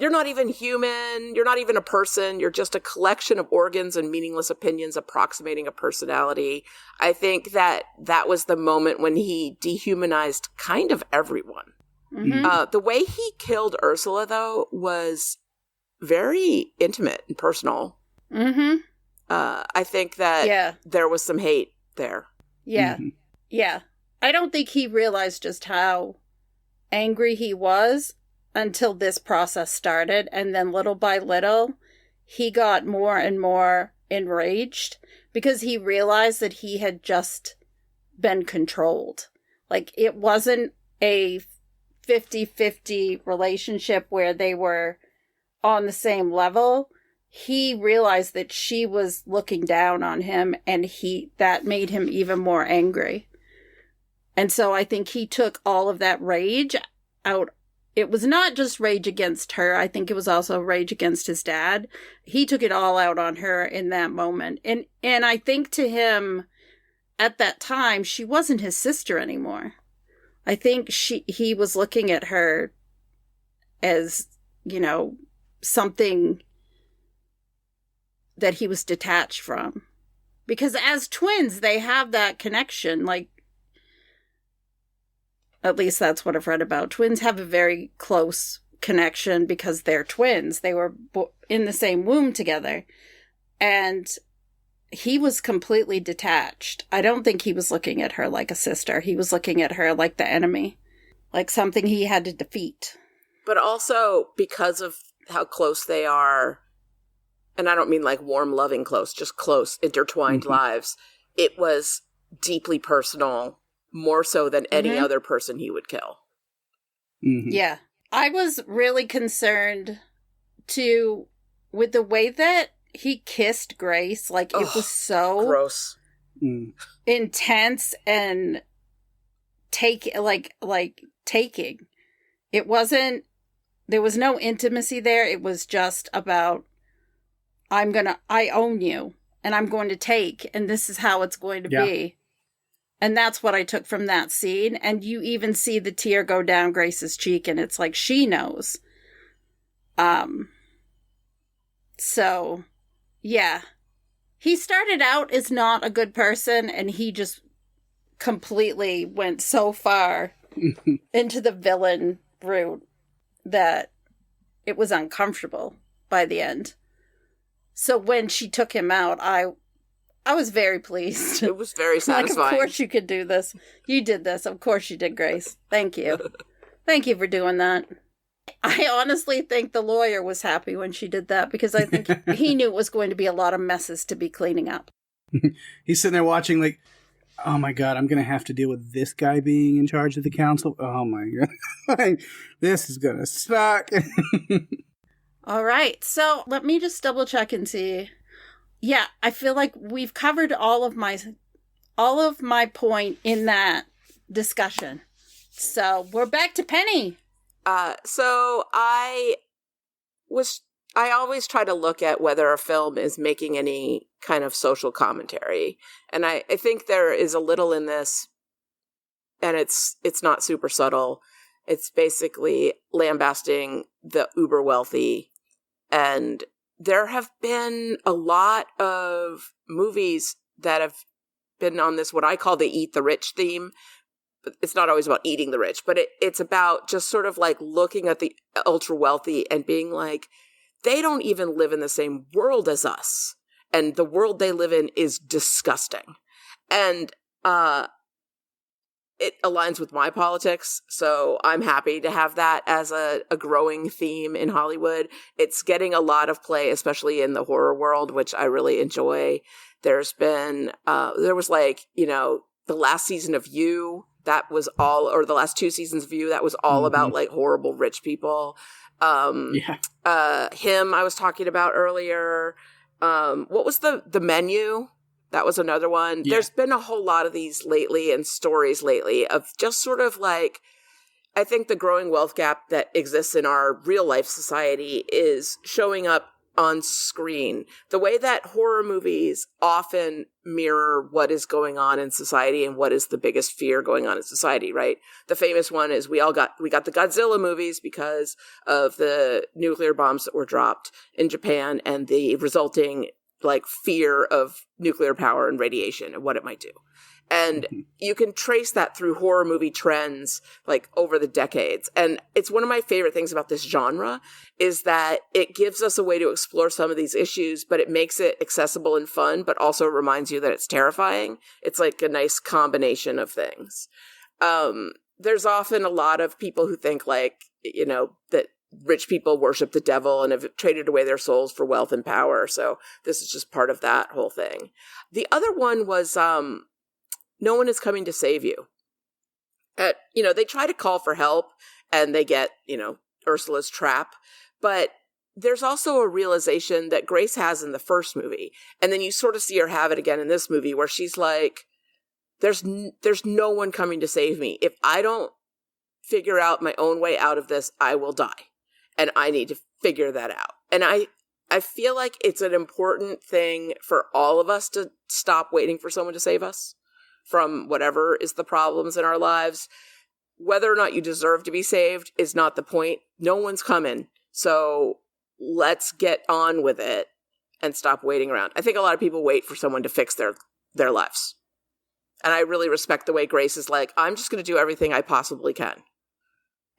S4: you're not even human, you're not even a person, you're just a collection of organs and meaningless opinions approximating a personality. I think that was the moment when he dehumanized kind of everyone.
S3: Mm-hmm.
S4: The way he killed Ursula, though, was very intimate and personal.
S3: Mm-hmm.
S4: I think that there was some hate there.
S3: Yeah.
S2: Mm-hmm.
S3: Yeah. I don't think he realized just how angry he was until this process started. And then little by little, he got more and more enraged because he realized that he had just been controlled. Like, it wasn't a 50-50 relationship where they were on the same level. He realized that she was looking down on him, and that made him even more angry. And so I think he took all of that rage out. It was not just rage against her. I think it was also rage against his dad. He took it all out on her in that moment. And I think to him at that time, she wasn't his sister anymore. I think he was looking at her as, something that he was detached from. Because as twins, they have that connection. Like, at least that's what I've read about. Twins have a very close connection because they're twins. They were in the same womb together. And he was completely detached. I don't think he was looking at her like a sister. He was looking at her like the enemy, like something he had to defeat.
S4: But also because of how close they are, and I don't mean like warm, loving close, just close, intertwined lives, it was deeply personal, more so than any other person he would kill.
S2: Mm-hmm.
S3: Yeah. I was really concerned, too, with the way that he kissed Grace. Like, it was so
S4: gross,
S3: intense and taking. It wasn't, there was no intimacy there. It was just about, I own you, and I'm going to take, and this is how it's going to be. And that's what I took from that scene. And you even see the tear go down Grace's cheek, and it's like she knows. So, yeah. He started out as not a good person, and he just completely went so far into the villain route that it was uncomfortable by the end. So when she took him out, I was very pleased.
S4: It was very satisfying.
S3: Like, of course you could do this. You did this. Of course you did, Grace. Thank you. Thank you for doing that. I honestly think the lawyer was happy when she did that because I think he knew it was going to be a lot of messes to be cleaning up.
S2: He's sitting there watching like, oh my God, I'm going to have to deal with this guy being in charge of the council. Oh my God. This is going to suck.
S3: All right. So let me just double check and see. Yeah, I feel like we've covered all of my point in that discussion. So we're back to Penny.
S4: So I always try to look at whether a film is making any kind of social commentary. And I think there is a little in this, and it's not super subtle. It's basically lambasting the uber wealthy. And there have been a lot of movies that have been on this, what I call the eat the rich theme. But it's not always about eating the rich, but it's about just sort of like looking at the ultra wealthy and being like, they don't even live in the same world as us. And the world they live in is disgusting. And it aligns with my politics, so I'm happy to have that as a growing theme in Hollywood. It's getting a lot of play, especially in the horror world, which I really enjoy. There's been, there was like, you know, the last season of You, that was all, or the last 2 seasons of You, that was all about like horrible rich people. Him I was talking about earlier. What was the Menu? That was another one. Yeah. There's been a whole lot of these lately and stories lately of just sort of like, I think the growing wealth gap that exists in our real life society is showing up on screen. The way that horror movies often mirror what is going on in society and what is the biggest fear going on in society, right? The famous one is we got the Godzilla movies because of the nuclear bombs that were dropped in Japan and the resulting like fear of nuclear power and radiation and what it might do. And you can trace that through horror movie trends like over the decades. And it's one of my favorite things about this genre is that it gives us a way to explore some of these issues, but it makes it accessible and fun, but also reminds you that it's terrifying. It's like a nice combination of things. There's often a lot of people who think like, you know, that rich people worship the devil and have traded away their souls for wealth and power. So this is just part of that whole thing. The other one was No One Is Coming to Save You. You know, they try to call for help and they get, you know, Ursula's trap. But there's also a realization that Grace has in the first movie. And then you sort of see her have it again in this movie where she's like, there's no one coming to save me. If I don't figure out my own way out of this, I will die. And I need to figure that out. And I feel like it's an important thing for all of us to stop waiting for someone to save us from whatever is the problems in our lives. Whether or not you deserve to be saved is not the point. No one's coming. So let's get on with it and stop waiting around. I think a lot of people wait for someone to fix their lives. And I really respect the way Grace is like, I'm just going to do everything I possibly can.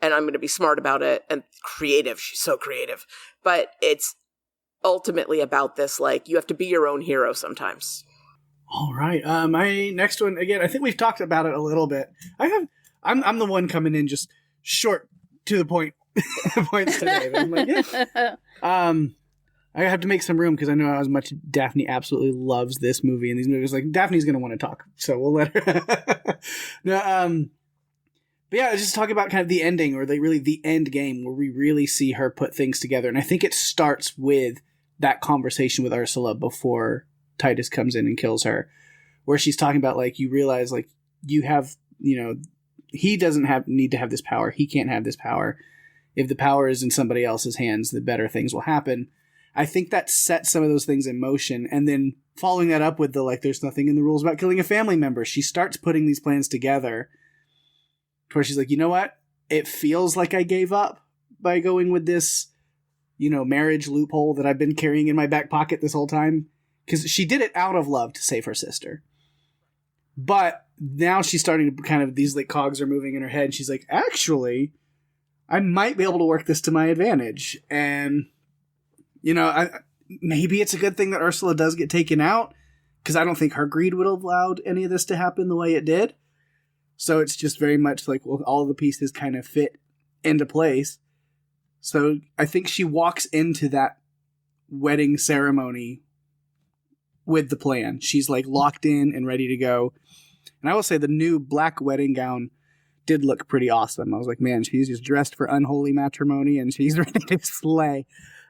S4: And I'm going to be smart about it and creative. She's so creative. But it's ultimately about this, like, you have to be your own hero sometimes.
S2: All right. My next one, again, I think we've talked about it a little bit. I'm the one coming in just short to the point points today. I'm like, yeah. I have to make some room because I know how much Daphne absolutely loves this movie and these movies. Like, Daphne's going to want to talk, so we'll let her. No, but yeah, just talk about kind of the ending, or the end game, where we really see her put things together. And I think it starts with that conversation with Ursula before Titus comes in and kills her, where she's talking about, like, you realize, like, you have, you know, he doesn't need to have this power. He can't have this power. If the power is in somebody else's hands, the better things will happen. I think that sets some of those things in motion. And then following that up with the, like, there's nothing in the rules about killing a family member. She starts putting these plans together where she's like, you know what? It feels like I gave up by going with this, you know, marriage loophole that I've been carrying in my back pocket this whole time. Because she did it out of love to save her sister. But now she's starting to kind of, these like cogs are moving in her head. And she's like, actually, I might be able to work this to my advantage. And, you know, maybe it's a good thing that Ursula does get taken out, because I don't think her greed would have allowed any of this to happen the way it did. So it's just very much like, well, all the pieces kind of fit into place. So I think she walks into that wedding ceremony with the plan. She's like locked in and ready to go. And I will say the new black wedding gown did look pretty awesome. I was like, man, she's just dressed for unholy matrimony and she's ready to slay.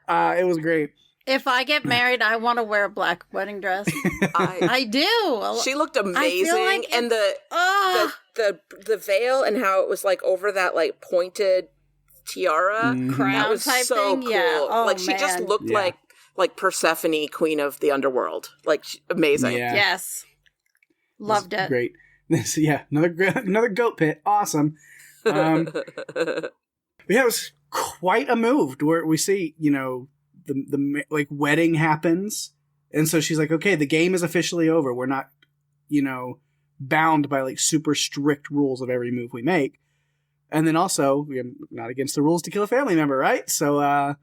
S2: It was great.
S3: If I get married, I want to wear a black wedding dress. I do.
S4: She looked amazing, like and the veil and how it was like over that like pointed tiara,
S3: crown
S4: that was
S3: type
S4: so
S3: thing.
S4: cool.
S3: Yeah. Oh,
S4: like she just looked like Persephone, queen of the underworld. Like amazing.
S3: Yeah. Yes, loved it.
S2: Great. Another goat pit. Awesome. But yeah, it was quite a move where we see, you know, the like wedding happens, and so she's like, okay, the game is officially over. We're not, you know, bound by like super strict rules of every move we make. And then also, we're not against the rules to kill a family member, right? So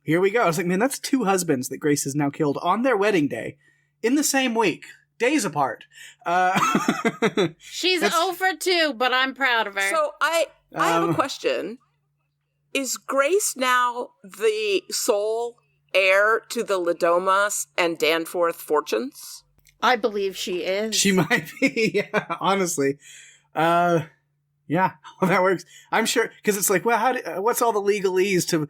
S2: here we go. I was like, man, that's 2 husbands that Grace has now killed on their wedding day in the same week. days apart.
S3: She's 0 for 2, but I'm proud of her.
S4: So I have a question. Is Grace now the sole heir to the Ladomas and Danforth fortunes?
S3: I believe she is.
S2: She might be, yeah, honestly. Yeah, well, that works. I'm sure, because it's like, well, what's all the legalese to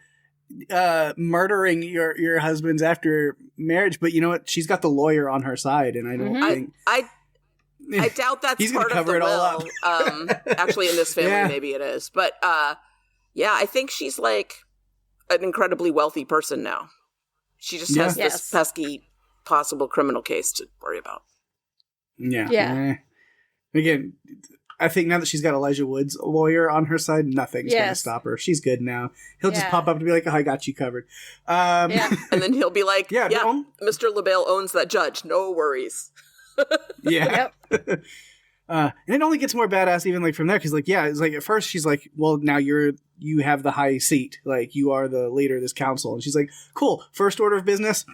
S2: murdering your husbands after marriage? But you know what? She's got the lawyer on her side, and I don't think...
S4: I doubt that's
S2: He's
S4: part
S2: gonna
S4: of the
S2: cover it all
S4: will. Actually, in this family, maybe it is. But yeah, I think she's like an incredibly wealthy person now. She just has this pesky possible criminal case to worry about.
S2: Yeah. Again, I think now that she's got Elijah Wood's lawyer on her side, nothing's going to stop her. She's good now. He'll just pop up and be like, oh, I got you covered.
S4: And then he'll be like, Mr. LaBelle owns that judge. No worries.
S2: Yeah. Yep. And it only gets more badass even like from there, because like, it's like at first she's like, well, now you have the high seat, like you are the leader of this council, and she's like, cool, first order of business,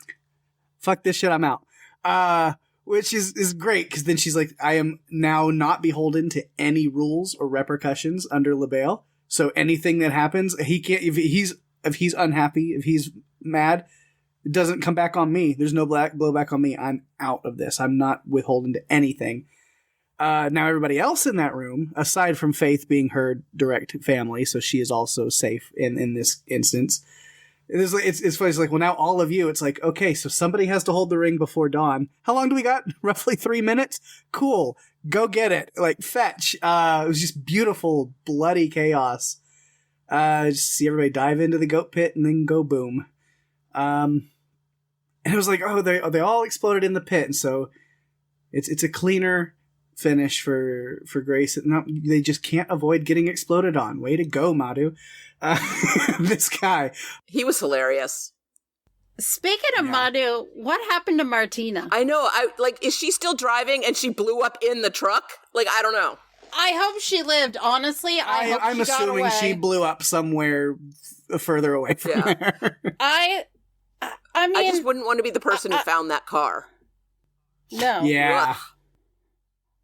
S2: fuck this shit, I'm out. Which is great, because then she's like, I am now not beholden to any rules or repercussions under LaBelle, so anything that happens, he can't, if he's unhappy, if he's mad, it doesn't come back on me. There's no blowback on me. I'm out of this. I'm not withholden to anything. Now everybody else in that room, aside from Faith being her direct family, so she is also safe in this instance. It's funny. It's like, well, now all of you, it's like, okay, so somebody has to hold the ring before dawn. How long do we got? Roughly 3 minutes? Cool. Go get it. Like, fetch. It was just beautiful, bloody chaos. Just see everybody dive into the goat pit and then go boom. And it was like, oh, they all exploded in the pit, and so it's a cleaner finish for Grace. No, they just can't avoid getting exploded on. Way to go, Madhu. This guy.
S4: He was hilarious.
S3: Speaking of Madhu, what happened to Martina?
S4: I know. Is she still driving and she blew up in the truck? Like, I don't know.
S3: I hope she lived, honestly.
S2: I'm assuming she blew up somewhere further away from there.
S3: I mean,
S4: I just wouldn't want to be the person who found that car.
S3: No.
S2: Yeah.
S4: Ugh.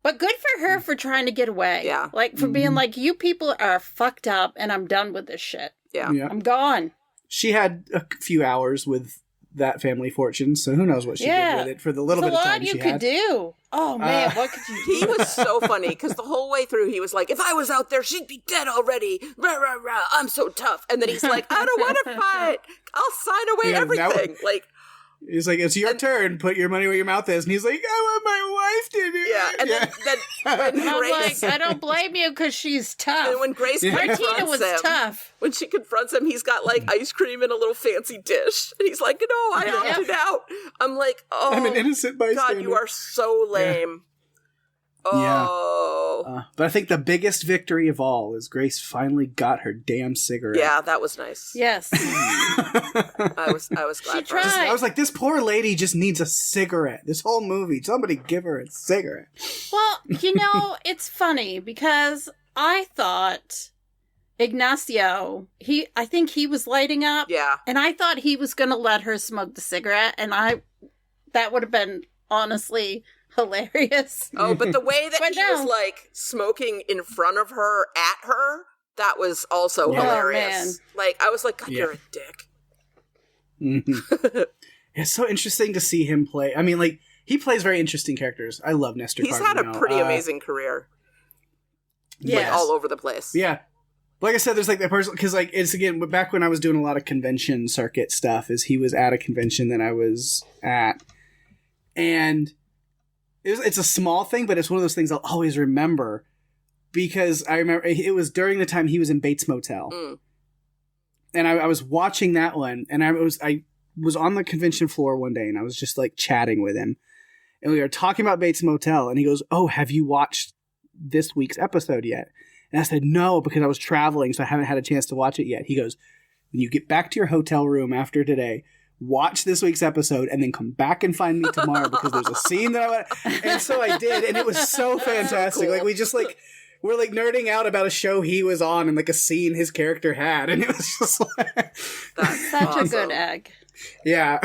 S3: But good for her for trying to get away.
S4: Yeah.
S3: Like, for being like, you people are fucked up and I'm done with this shit.
S4: Yeah.
S3: I'm gone.
S2: She had a few hours with that family fortune, so who knows what she did with it for the little bit of time she had.
S3: There's a lot you could do. Oh, man, what could you do?
S4: He was so funny, because the whole way through, he was like, if I was out there, she'd be dead already. Rah, rah, rah. I'm so tough. And then he's like, I don't want to fight. I'll sign away everything.
S2: He's like, it's your turn. Put your money where your mouth is. And he's like, I want my wife to do it.
S4: Yeah, and then when Grace...
S3: I don't blame you, because she's tough.
S4: And when Grace
S3: Martina was tough.
S4: When she confronts him, he's got, like, ice cream in a little fancy dish. And he's like, no, I opted out. I'm like, oh... I'm an innocent bystander. God, you are so lame. Oh.
S2: But I think the biggest victory of all is Grace finally got her damn cigarette.
S4: Yeah, that was nice.
S3: Yes.
S4: I was glad.
S3: She tried.
S2: I was like, this poor lady just needs a cigarette. This whole movie, somebody give her a cigarette.
S3: Well, it's funny because I thought Ignacio, I think he was lighting up.
S4: Yeah.
S3: And I thought he was going to let her smoke the cigarette, and that would have been honestly hilarious.
S4: Oh, but the way that he was like smoking in front of her at her, that was also hilarious. Man. Like, I was like, God, you're a dick.
S2: Mm-hmm. It's so interesting to see him play. I mean, like, he plays very interesting characters. I love Nestor
S4: He's had a pretty amazing career. Yeah. Like, all over the place.
S2: Yeah. Like I said, there's like that person, because like, it's again, back when I was doing a lot of convention circuit stuff, is he was at a convention that I was at. And it's a small thing, but it's one of those things I'll always remember, because I remember it was during the time he was in Bates Motel. Mm. And I was watching that one, and I was on the convention floor one day, and I was just like chatting with him, and we were talking about Bates Motel, and he goes, "Oh, have you watched this week's episode yet?" And I said, "No, because I was traveling, so I haven't had a chance to watch it yet." He goes, "When you get back to your hotel room after today, watch this week's episode and then come back and find me tomorrow, because there's a scene that I want." And so I did, and it was so fantastic. Cool. Like, we just like, we're like nerding out about a show he was on and like a scene his character had, and it was just like,
S3: that's such awesome. A good egg.
S2: Yeah.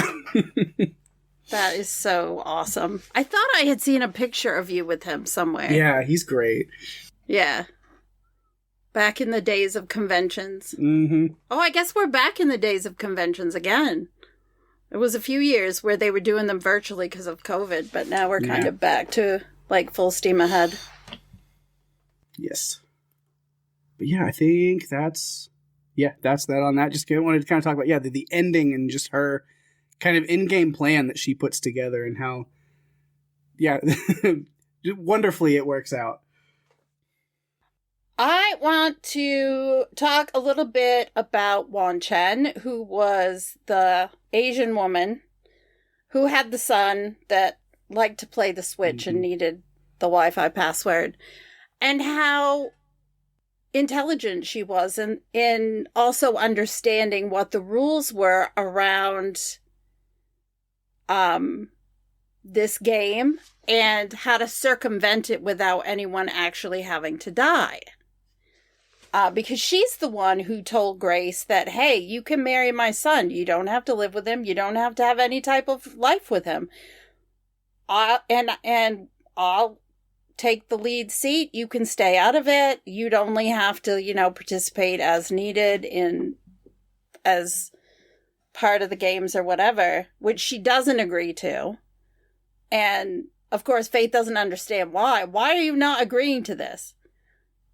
S3: That is so awesome. I thought I had seen a picture of you with him somewhere.
S2: Yeah, he's great.
S3: Yeah. Back in the days of conventions.
S2: Mm-hmm.
S3: Oh, I guess we're back in the days of conventions again. It was a few years where they were doing them virtually because of COVID, but now we're kind of back to, like, full steam ahead.
S2: Yes. But yeah, I think that's that on that. Just wanted to kind of talk about, the ending and just her kind of in-game plan that she puts together and how, wonderfully it works out.
S3: I want to talk a little bit about Wan Chen, who was the Asian woman who had the son that liked to play the Switch and needed the Wi-Fi password, and how intelligent she was in also understanding what the rules were around this game and how to circumvent it without anyone actually having to die. Because she's the one who told Grace that, hey, you can marry my son. You don't have to live with him. You don't have to have any type of life with him. And I'll take the lead seat. You can stay out of it. You'd only have to, participate as needed as part of the games or whatever, which she doesn't agree to. And, of course, Faith doesn't understand why. Why are you not agreeing to this?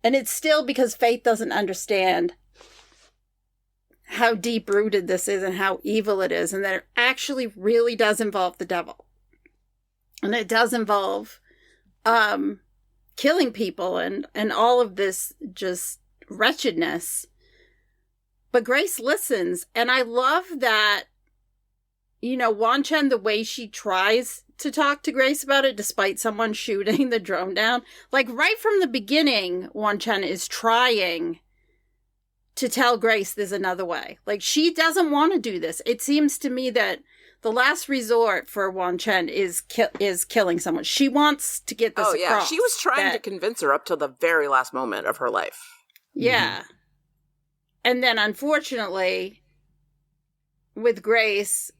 S3: And it's still because Faith doesn't understand how deep-rooted this is and how evil it is, and that it actually really does involve the devil. And it does involve killing people and all of this just wretchedness. But Grace listens, and I love that, Wan Chen, the way she tries to talk to Grace about it, despite someone shooting the drone down. Like, right from the beginning, Wan Chen is trying to tell Grace there's another way. Like, she doesn't want to do this. It seems to me that the last resort for Wan Chen is killing someone. She wants to get this across.
S4: She was trying to convince her up till the very last moment of her life.
S3: Yeah. Mm-hmm. And then, unfortunately, with Grace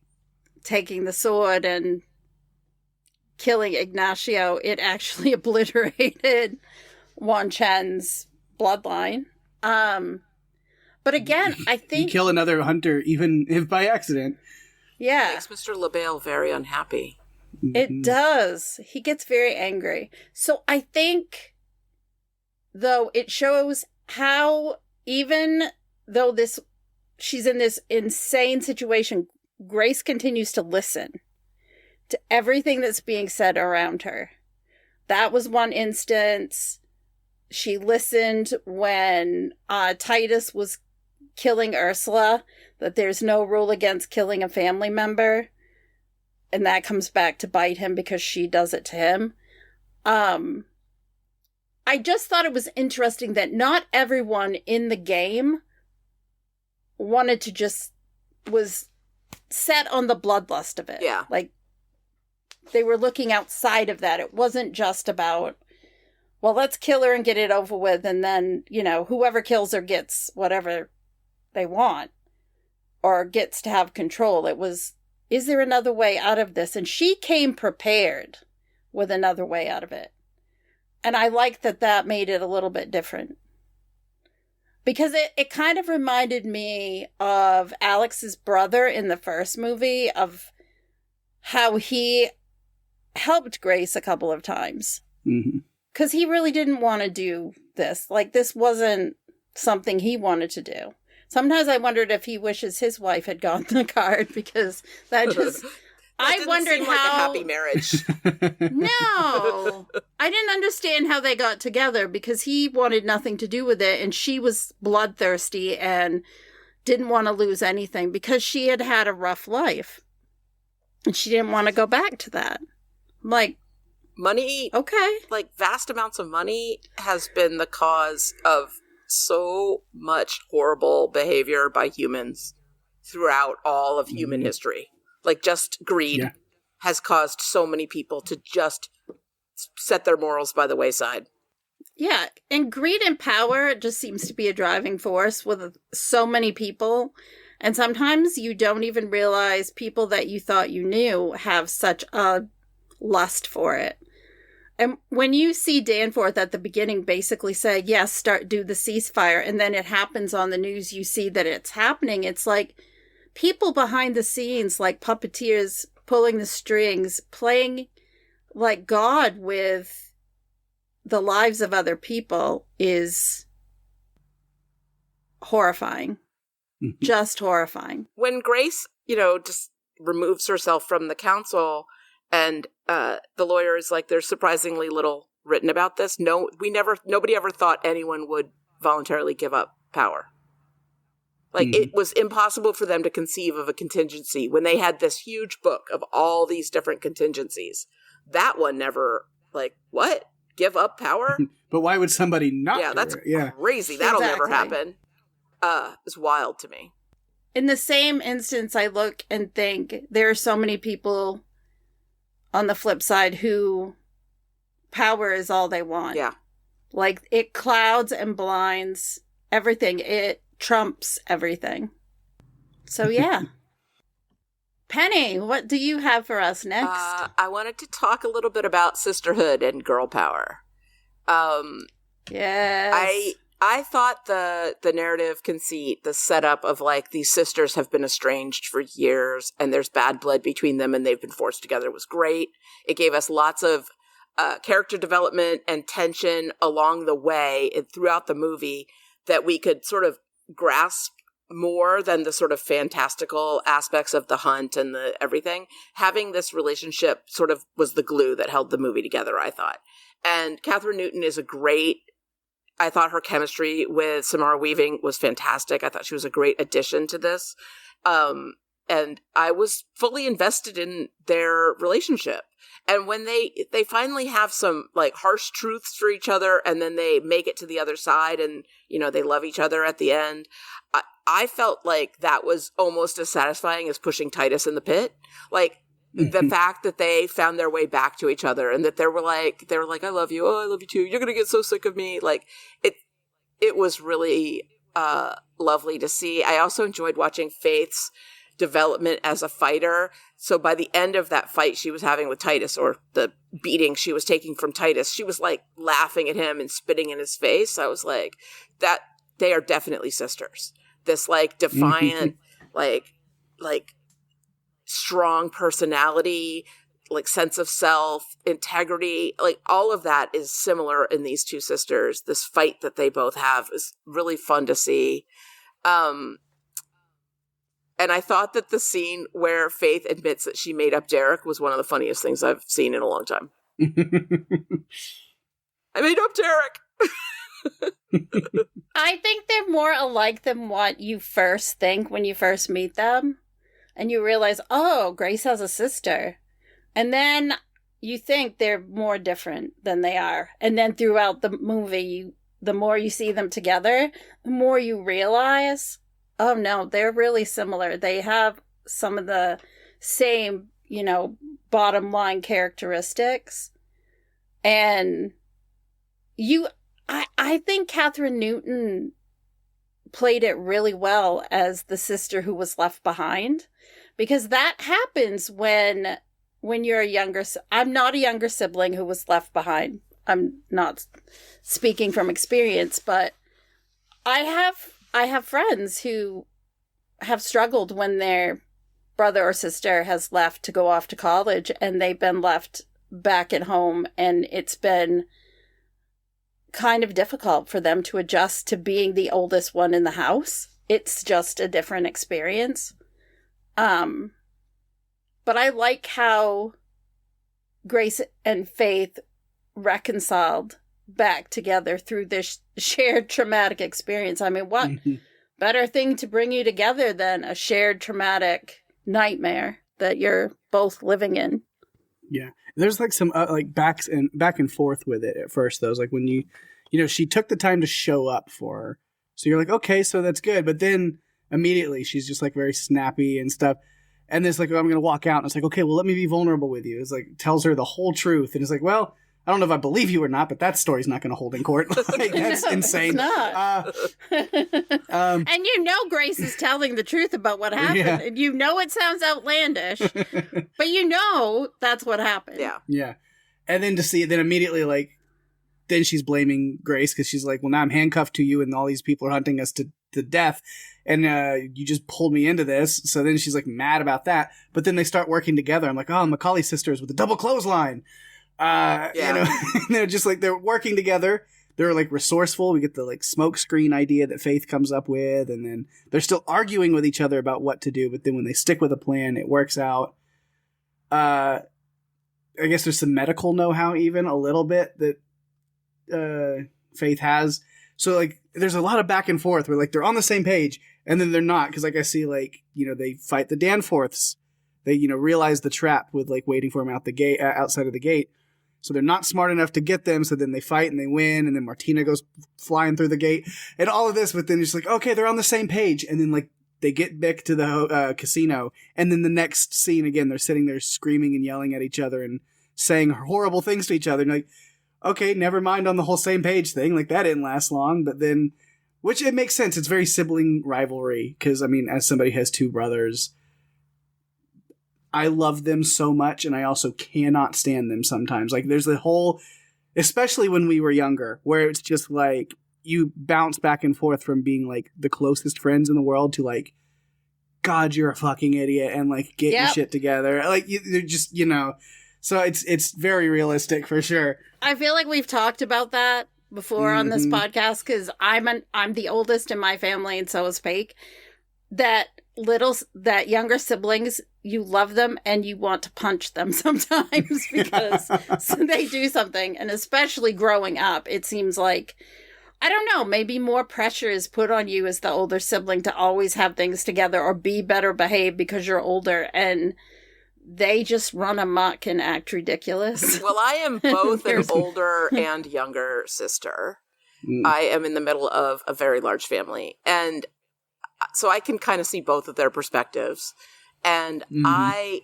S3: taking the sword and killing Ignacio, it actually obliterated Wan Chen's bloodline. But again, I think...
S2: You kill another hunter, even if by accident.
S3: Yeah.
S4: It makes Mr. LaBelle very unhappy.
S3: It does. He gets very angry. So I think, though, it shows how, even though she's in this insane situation, Grace continues to listen to everything that's being said around her. That was one instance. She listened when Titus was killing Ursula, that there's no rule against killing a family member. And that comes back to bite him because she does it to him. I just thought it was interesting that not everyone in the game was set on the bloodlust of it.
S4: Yeah.
S3: Like, they were looking outside of that. It wasn't just about, well, let's kill her and get it over with, and then, whoever kills her gets whatever they want, or gets to have control. It was, is there another way out of this? And she came prepared with another way out of it. And I like that made it a little bit different. Because it kind of reminded me of Alex's brother in the first movie, of how he helped Grace a couple of times. Because he really didn't want to do this. Like, this wasn't something he wanted to do. Sometimes I wondered if he wishes his wife had gotten the card, because that just... I wondered
S4: seem
S3: how...
S4: like a happy marriage.
S3: No! I didn't understand how they got together, because he wanted nothing to do with it, and she was bloodthirsty and didn't want to lose anything, because she had had a rough life. And she didn't want to go back to that. Like...
S4: Money...
S3: Okay.
S4: Like, vast amounts of money has been the cause of so much horrible behavior by humans throughout all of human history. Like, just greed has caused so many people to just set their morals by the wayside.
S3: Yeah, and greed and power just seems to be a driving force with so many people. And sometimes you don't even realize people that you thought you knew have such a lust for it. And when you see Danforth at the beginning basically say, yes, do the ceasefire, and then it happens on the news, you see that it's happening. It's like people behind the scenes, like puppeteers pulling the strings, playing like God with the lives of other people is horrifying. Just horrifying.
S4: When Grace, just removes herself from the council and the lawyer is like, there's surprisingly little written about this. Nobody ever thought anyone would voluntarily give up power. Like, it was impossible for them to conceive of a contingency when they had this huge book of all these different contingencies. That one never, like, what? Give up power?
S2: But why would somebody not?
S4: Yeah, that's
S2: Yeah.
S4: crazy. That'll never happen. It's wild to me.
S3: In the same instance, I look and think there are so many people on the flip side who power is all they want.
S4: Yeah.
S3: Like, it clouds and blinds everything. It trumps everything. So, yeah. Penny, what do you have for us next?
S4: I wanted to talk a little bit about sisterhood and girl power.
S3: Yes.
S4: I thought the narrative conceit, the setup of like these sisters have been estranged for years and there's bad blood between them and they've been forced together was great. It gave us lots of character development and tension along the way and throughout the movie that we could sort of grasp more than the sort of fantastical aspects of the hunt and the everything. Having this relationship sort of was the glue that held the movie together, I thought. And Catherine Newton is I thought her chemistry with Samara Weaving was fantastic. I thought she was a great addition to this. And I was fully invested in their relationship. And when they finally have some like harsh truths for each other and then they make it to the other side and, they love each other at the end, I felt like that was almost as satisfying as pushing Titus in the pit. Like, the fact that they found their way back to each other and that they were like, I love you. Oh, I love you too. You're going to get so sick of me. Like it was really, lovely to see. I also enjoyed watching Faith's development as a fighter. So by the end of that fight she was having with Titus, or the beating she was taking from Titus, she was like laughing at him and spitting in his face. I was like, that they are definitely sisters. This like defiant, like strong personality, like sense of self, integrity, like all of that is similar in these two sisters. This fight that they both have is really fun to see. And I thought that the scene where Faith admits that she made up Derek was one of the funniest things I've seen in a long time. I made up Derek!
S3: I think they're more alike than what you first think when you first meet them. And you realize, oh, Grace has a sister. And then you think they're more different than they are. And then throughout the movie, the more you see them together, the more you realize, oh no, they're really similar. They have some of the same, bottom line characteristics. And I think Catherine Newton played it really well as the sister who was left behind, because that happens when you're a younger. I'm not a younger sibling who was left behind. I'm not speaking from experience, but I have friends who have struggled when their brother or sister has left to go off to college and they've been left back at home, and it's been kind of difficult for them to adjust to being the oldest one in the house. It's just a different experience. But I like how Grace and Faith reconciled back together through this shared traumatic experience. I mean, what better thing to bring you together than a shared traumatic nightmare that you're both living in?
S2: Yeah. There's like some like back and forth with it at first, though. It's like when she took the time to show up for her. So you're like, okay, so that's good. But then immediately she's just like very snappy and stuff. And it's like, oh, I'm going to walk out. And it's like, okay, well, let me be vulnerable with you. It's like, tells her the whole truth. And it's like, well, I don't know if I believe you or not, but that story's not going to hold in court. Like, that's insane.
S3: It's not. And you know Grace is telling the truth about what happened.
S2: Yeah.
S3: And you know it sounds outlandish, but you know that's what happened.
S4: Yeah.
S2: Yeah. And then to see it, then immediately, like, then she's blaming Grace because she's like, well, now I'm handcuffed to you and all these people are hunting us to death. And you just pulled me into this. So then she's like mad about that. But then they start working together. I'm like, oh, Macaulay sisters with the double clothesline. You know, they're just like, they're working together. They're like resourceful. We get the like smoke screen idea that Faith comes up with. And then they're still arguing with each other about what to do. But then when they stick with a plan, it works out. I guess there's some medical know-how even a little bit that Faith has. So like there's a lot of back and forth where like they're on the same page and then they're not. Because like I see like, you know, they fight the Danforths. They, you know, realize the trap with like waiting for him out the gate, outside of the gate. So they're not smart enough to get them. So then they fight and they win. And then Martina goes flying through the gate and all of this. But then it's like, okay, they're on the same page. And then like they get back to the casino. And then the next scene again, they're sitting there screaming and yelling at each other and saying horrible things to each other. And like, okay, never mind on the whole same page thing. Like that didn't last long. But then, which it makes sense. It's very sibling rivalry. Because I mean, as somebody who has two brothers, I love them so much, and I also cannot stand them sometimes. Like, there's the whole, especially when we were younger, where it's just like, you bounce back and forth from being, like, the closest friends in the world to, like, God, you're a fucking idiot, and, like, get your shit together. Like, they're just, you know, so it's very realistic, for sure.
S3: I feel like we've talked about that before on this podcast, because I'm the oldest in my family, and so is Pake. That younger siblings, you love them and you want to punch them sometimes because they do something. And especially growing up, it seems like, I don't know, maybe more pressure is put on you as the older sibling to always have things together or be better behaved because you're older, and they just run amok and act ridiculous.
S4: Well, I am both an older and younger sister. I am in the middle of a very large family, and so I can kind of see both of their perspectives. And I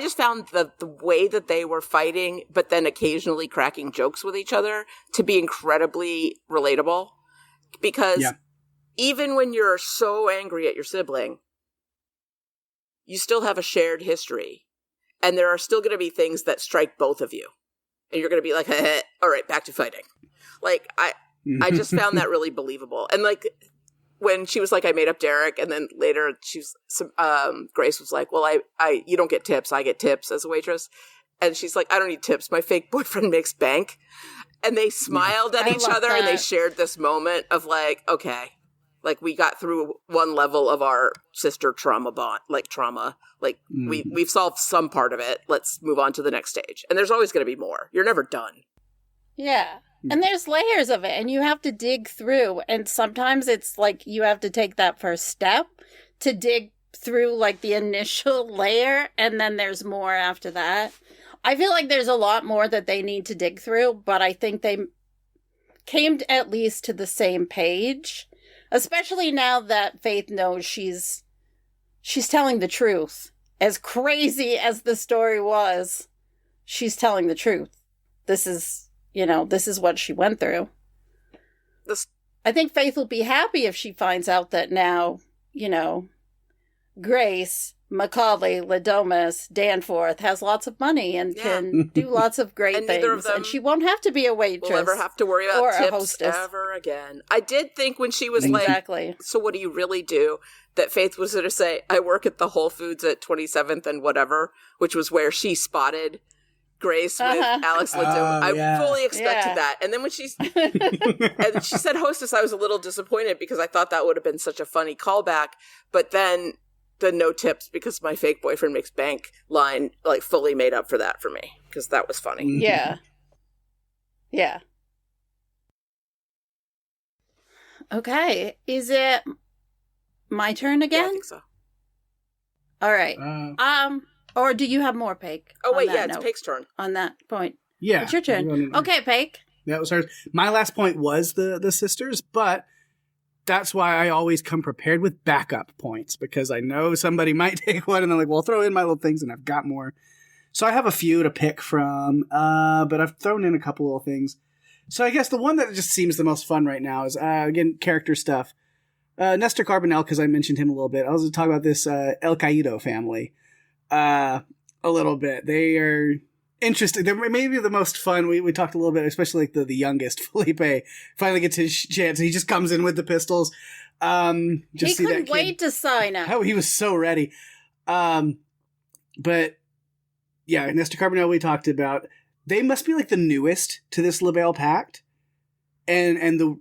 S4: just found the way that they were fighting, but then occasionally cracking jokes with each other, to be incredibly relatable. Because even when you're so angry at your sibling, you still have a shared history. And there are still going to be things that strike both of you. And you're going to be like, all right, back to fighting. Like, I just found that really believable. And like, when she was like, I made up Derek, and then later Grace was like, well, you don't get tips, I get tips as a waitress. And she's like, I don't need tips, my fake boyfriend makes bank. And they smiled at each other, and they shared this moment of like, okay, like we got through one level of our sister trauma. Like we've solved some part of it. Let's move on to the next stage. And there's always going to be more. You're never done.
S3: Yeah. And there's layers of it, and you have to dig through. And sometimes it's like you have to take that first step to dig through like the initial layer, and then there's more after that. I feel like there's a lot more that they need to dig through, but I think they came at least to the same page, especially now that Faith knows she's telling the truth. As crazy as the story was, she's telling the truth. This is what she went through. I think Faith will be happy if she finds out that now, Grace, Macaulay, Ladomas, Danforth has lots of money and can do lots of great things. And she won't have to be a waitress.
S4: We'll never have to worry about
S3: or
S4: tips
S3: a hostess
S4: ever again. I did think when she was like, so what do you really do? That Faith was going to say, I work at the Whole Foods at 27th and whatever, which was where she spotted Grace with Alex Ladoma. I fully expected that. And then when she said hostess, I was a little disappointed because I thought that would have been such a funny callback. But then the no tips because my fake boyfriend makes bank line like fully made up for that for me, because that was funny.
S3: Yeah. Yeah. Okay. Is it my turn again?
S4: Yeah, I think so.
S3: All right. Or do you have more, Pake?
S4: Oh, wait, yeah, it's Pake's turn.
S3: On that point.
S2: Yeah.
S3: It's your turn. Okay, Pake.
S2: That was hers. My last point was the sisters, but that's why I always come prepared with backup points, because I know somebody might take one and they're like, well, I'll throw in my little things and I've got more. So I have a few to pick from, but I've thrown in a couple little things. So I guess the one that just seems the most fun right now is, again, character stuff. Nestor Carbonell, because I mentioned him a little bit. I was going to talk about this El Caído family a little bit. They are interesting. They're maybe the most fun. We talked a little bit, especially like the youngest, Felipe, finally gets his chance. He just comes in with the pistols.
S3: He couldn't wait to sign up.
S2: Oh, he was so ready. But yeah, Nestor Carbonell we talked about. They must be like the newest to this LaBelle Pact. And the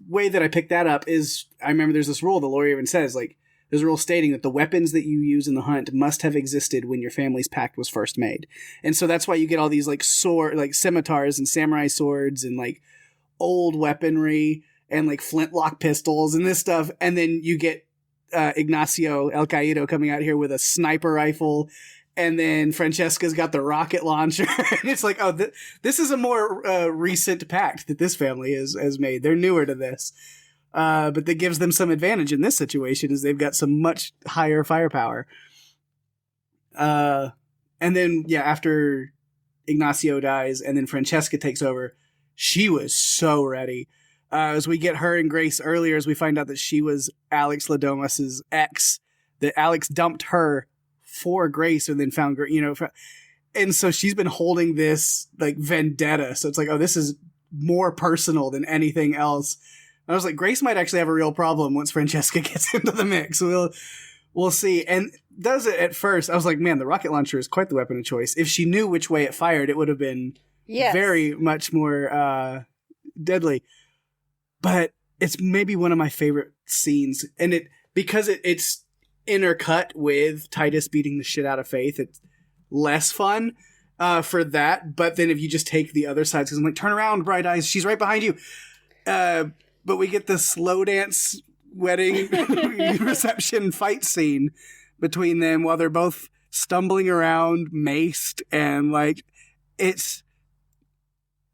S2: way that I picked that up is, I remember there's this rule, the lawyer even says, like, there's a rule stating that the weapons that you use in the hunt must have existed when your family's pact was first made. And so that's why you get all these like scimitars and samurai swords and like old weaponry and like flintlock pistols and this stuff. And then you get Ignacio El Caído coming out here with a sniper rifle. And then Francesca's got the rocket launcher. And it's like, oh, this is a more recent pact that this family has made. They're newer to this. But that gives them some advantage in this situation is they've got some much higher firepower. And then, yeah, after Ignacio dies and then Francesca takes over, she was so ready. As we get her and Grace earlier, as we find out that she was Alex Ladomas's ex, that Alex dumped her for Grace and then found, and so she's been holding this like vendetta. So it's like, oh, this is more personal than anything else. And I was like, Grace might actually have a real problem once Francesca gets into the mix. We'll see. And does it at first? I was like, man, the rocket launcher is quite the weapon of choice. If she knew which way it fired, it would have been very much more deadly. But it's maybe one of my favorite scenes, and because it's intercut with Titus beating the shit out of Faith, it's less fun for that. But then if you just take the other sides, because I'm like, turn around, Bright Eyes, she's right behind you. But we get the slow dance wedding reception fight scene between them while they're both stumbling around, maced, and like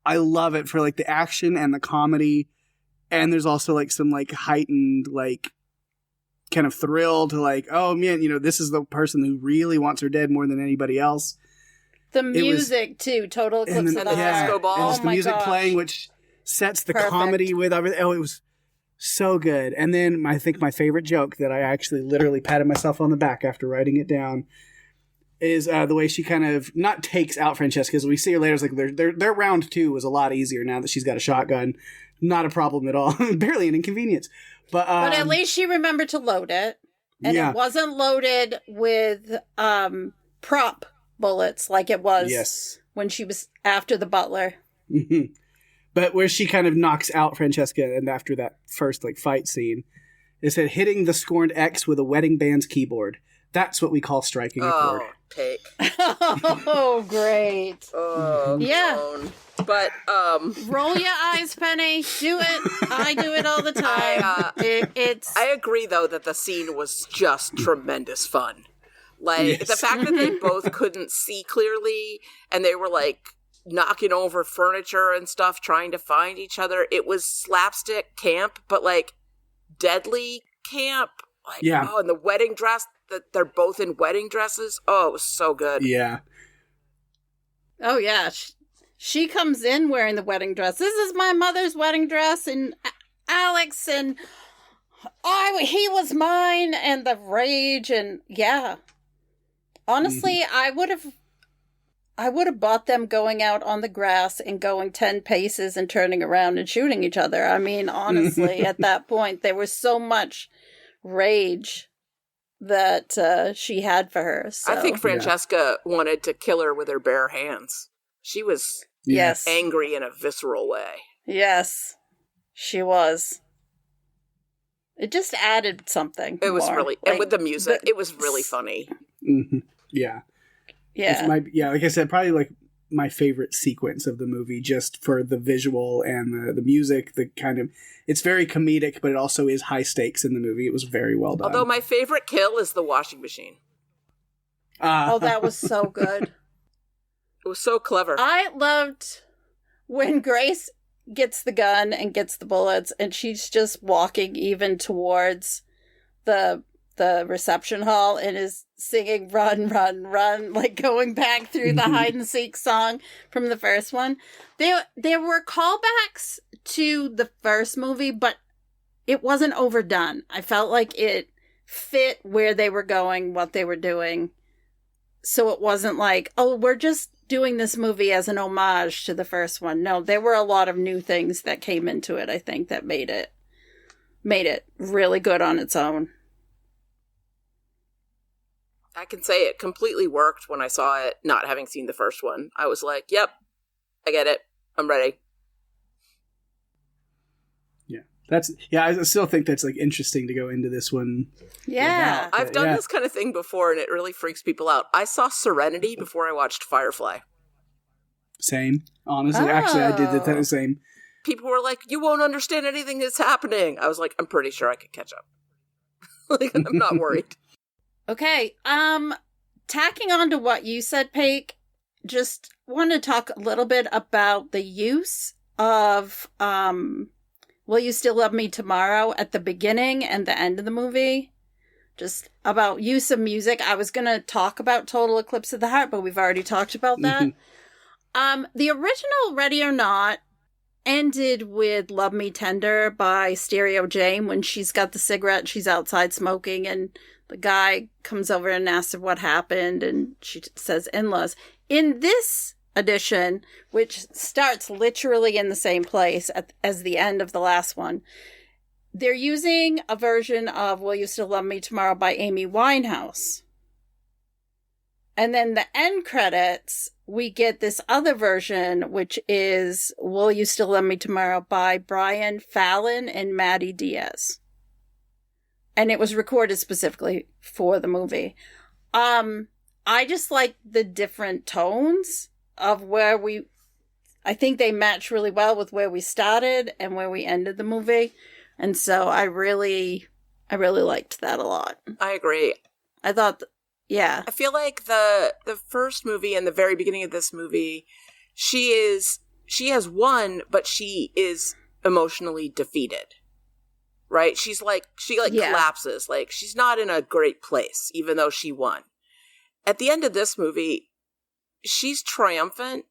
S2: I love it for like the action and the comedy, and there's also like some like heightened like kind of thrill to like, oh man, this is the person who really wants her dead more than anybody else.
S3: The music too, total eclipse of the heart.
S2: And just the music playing, which sets the comedy with everything. Oh, it was so good. And then I think my favorite joke that I actually literally patted myself on the back after writing it down is the way she kind of not takes out Francesca. As we see her later, it's like their round 2 was a lot easier now that she's got a shotgun. Not a problem at all. Barely an inconvenience. But
S3: at least she remembered to load it. And it wasn't loaded with prop bullets like it was when she was after the butler.
S2: Mm-hmm. But where she kind of knocks out Francesca and after that first like fight scene, it said hitting the scorned ex with a wedding band's keyboard. That's what we call striking a chord.
S4: Oh, Pake.
S3: Oh, great.
S4: Oh,
S3: yeah.
S4: But,
S3: roll your eyes, Penny. Do it. I do it all the time.
S4: I agree, though, that the scene was just tremendous fun. Like, the fact that they both couldn't see clearly, and they were, like, knocking over furniture and stuff, trying to find each other. It was slapstick camp, but, like, deadly camp. Like, oh, and the wedding dress, that they're both in wedding dresses. Oh, it was so good.
S2: Yeah.
S3: Oh, yeah. She comes in wearing the wedding dress. This is my mother's wedding dress, and Alex, and he was mine, and the rage, and yeah. Honestly, I would have bought them going out on the grass and going 10 paces and turning around and shooting each other. I mean, honestly, at that point, there was so much rage that she had for her. So.
S4: I think Francesca wanted to kill her with her bare hands. She was angry in a visceral way.
S3: Yes, she was. It just added something.
S4: It was really, and with the music, it was really funny.
S2: Mm-hmm. Yeah.
S3: Yeah.
S2: Like I said, probably like my favorite sequence of the movie, just for the visual and the music, the kind of, it's very comedic, but it also is high stakes in the movie. It was very well done.
S4: Although my favorite kill is the washing machine.
S3: Oh, that was so good.
S4: It was so clever.
S3: I loved when Grace gets the gun and gets the bullets, and she's just walking even towards the the reception hall and is singing "Run, Run, Run," like going back through the hide and seek song from the first one. There were callbacks to the first movie, but it wasn't overdone. I felt like it fit where they were going, what they were doing. So it wasn't like, oh, we're just doing this movie as an homage to the first one. No, there were a lot of new things that came into it, I think, that made it really good on its own.
S4: I can say it completely worked when I saw it, not having seen the first one. I was like, yep, I get it. I'm ready.
S2: I still think that's like interesting to go into this one.
S3: Yeah.
S4: I've done this kind of thing before and it really freaks people out. I saw Serenity before I watched Firefly.
S2: Same. Honestly, actually, I did the same.
S4: People were like, you won't understand anything that's happening. I was like, I'm pretty sure I could catch up. Like, I'm not worried.
S3: Okay. Tacking on to what you said, Pake, just want to talk a little bit about the use of Will You Still Love Me Tomorrow at the beginning and the end of the movie. Just about use of music. I was going to talk about Total Eclipse of the Heart, but we've already talked about that. The original Ready or Not ended with Love Me Tender by Stereo Jane when she's got the cigarette, she's outside smoking, and the guy comes over and asks her what happened, and she says in-laws. In this edition, which starts literally in the same place as the end of the last one, they're using a version of Will You Still Love Me Tomorrow by Amy Winehouse. And then the end credits, we get this other version, which is Will You Still Love Me Tomorrow by Brian Fallon and Maddie Diaz. And it was recorded specifically for the movie. I just like the different tones of where I think they match really well with where we started and where we ended the movie. And so I really liked that a lot.
S4: I agree.
S3: I thought, yeah.
S4: I feel like the first movie and the very beginning of this movie, she has won, but she is emotionally defeated. Right? She collapses. Like, she's not in a great place, even though she won. At the end of this movie, she's triumphant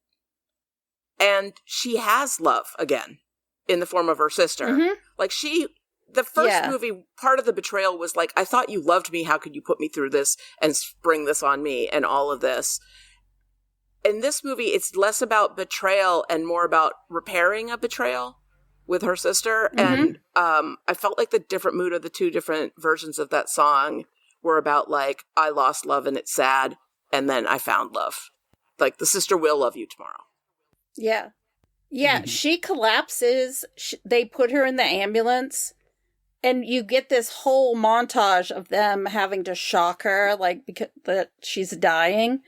S4: and she has love again in the form of her sister. Mm-hmm. Like the first movie, part of the betrayal was like, I thought you loved me. How could you put me through this and spring this on me and all of this? In this movie, it's less about betrayal and more about repairing a betrayal with her sister. Mm-hmm. And I felt like the different mood of the two different versions of that song were about like, I lost love and it's sad. And then I found love. Like, the sister will love you tomorrow.
S3: Yeah. Yeah, she collapses. They put her in the ambulance. And you get this whole montage of them having to shock her, like, because that she's dying.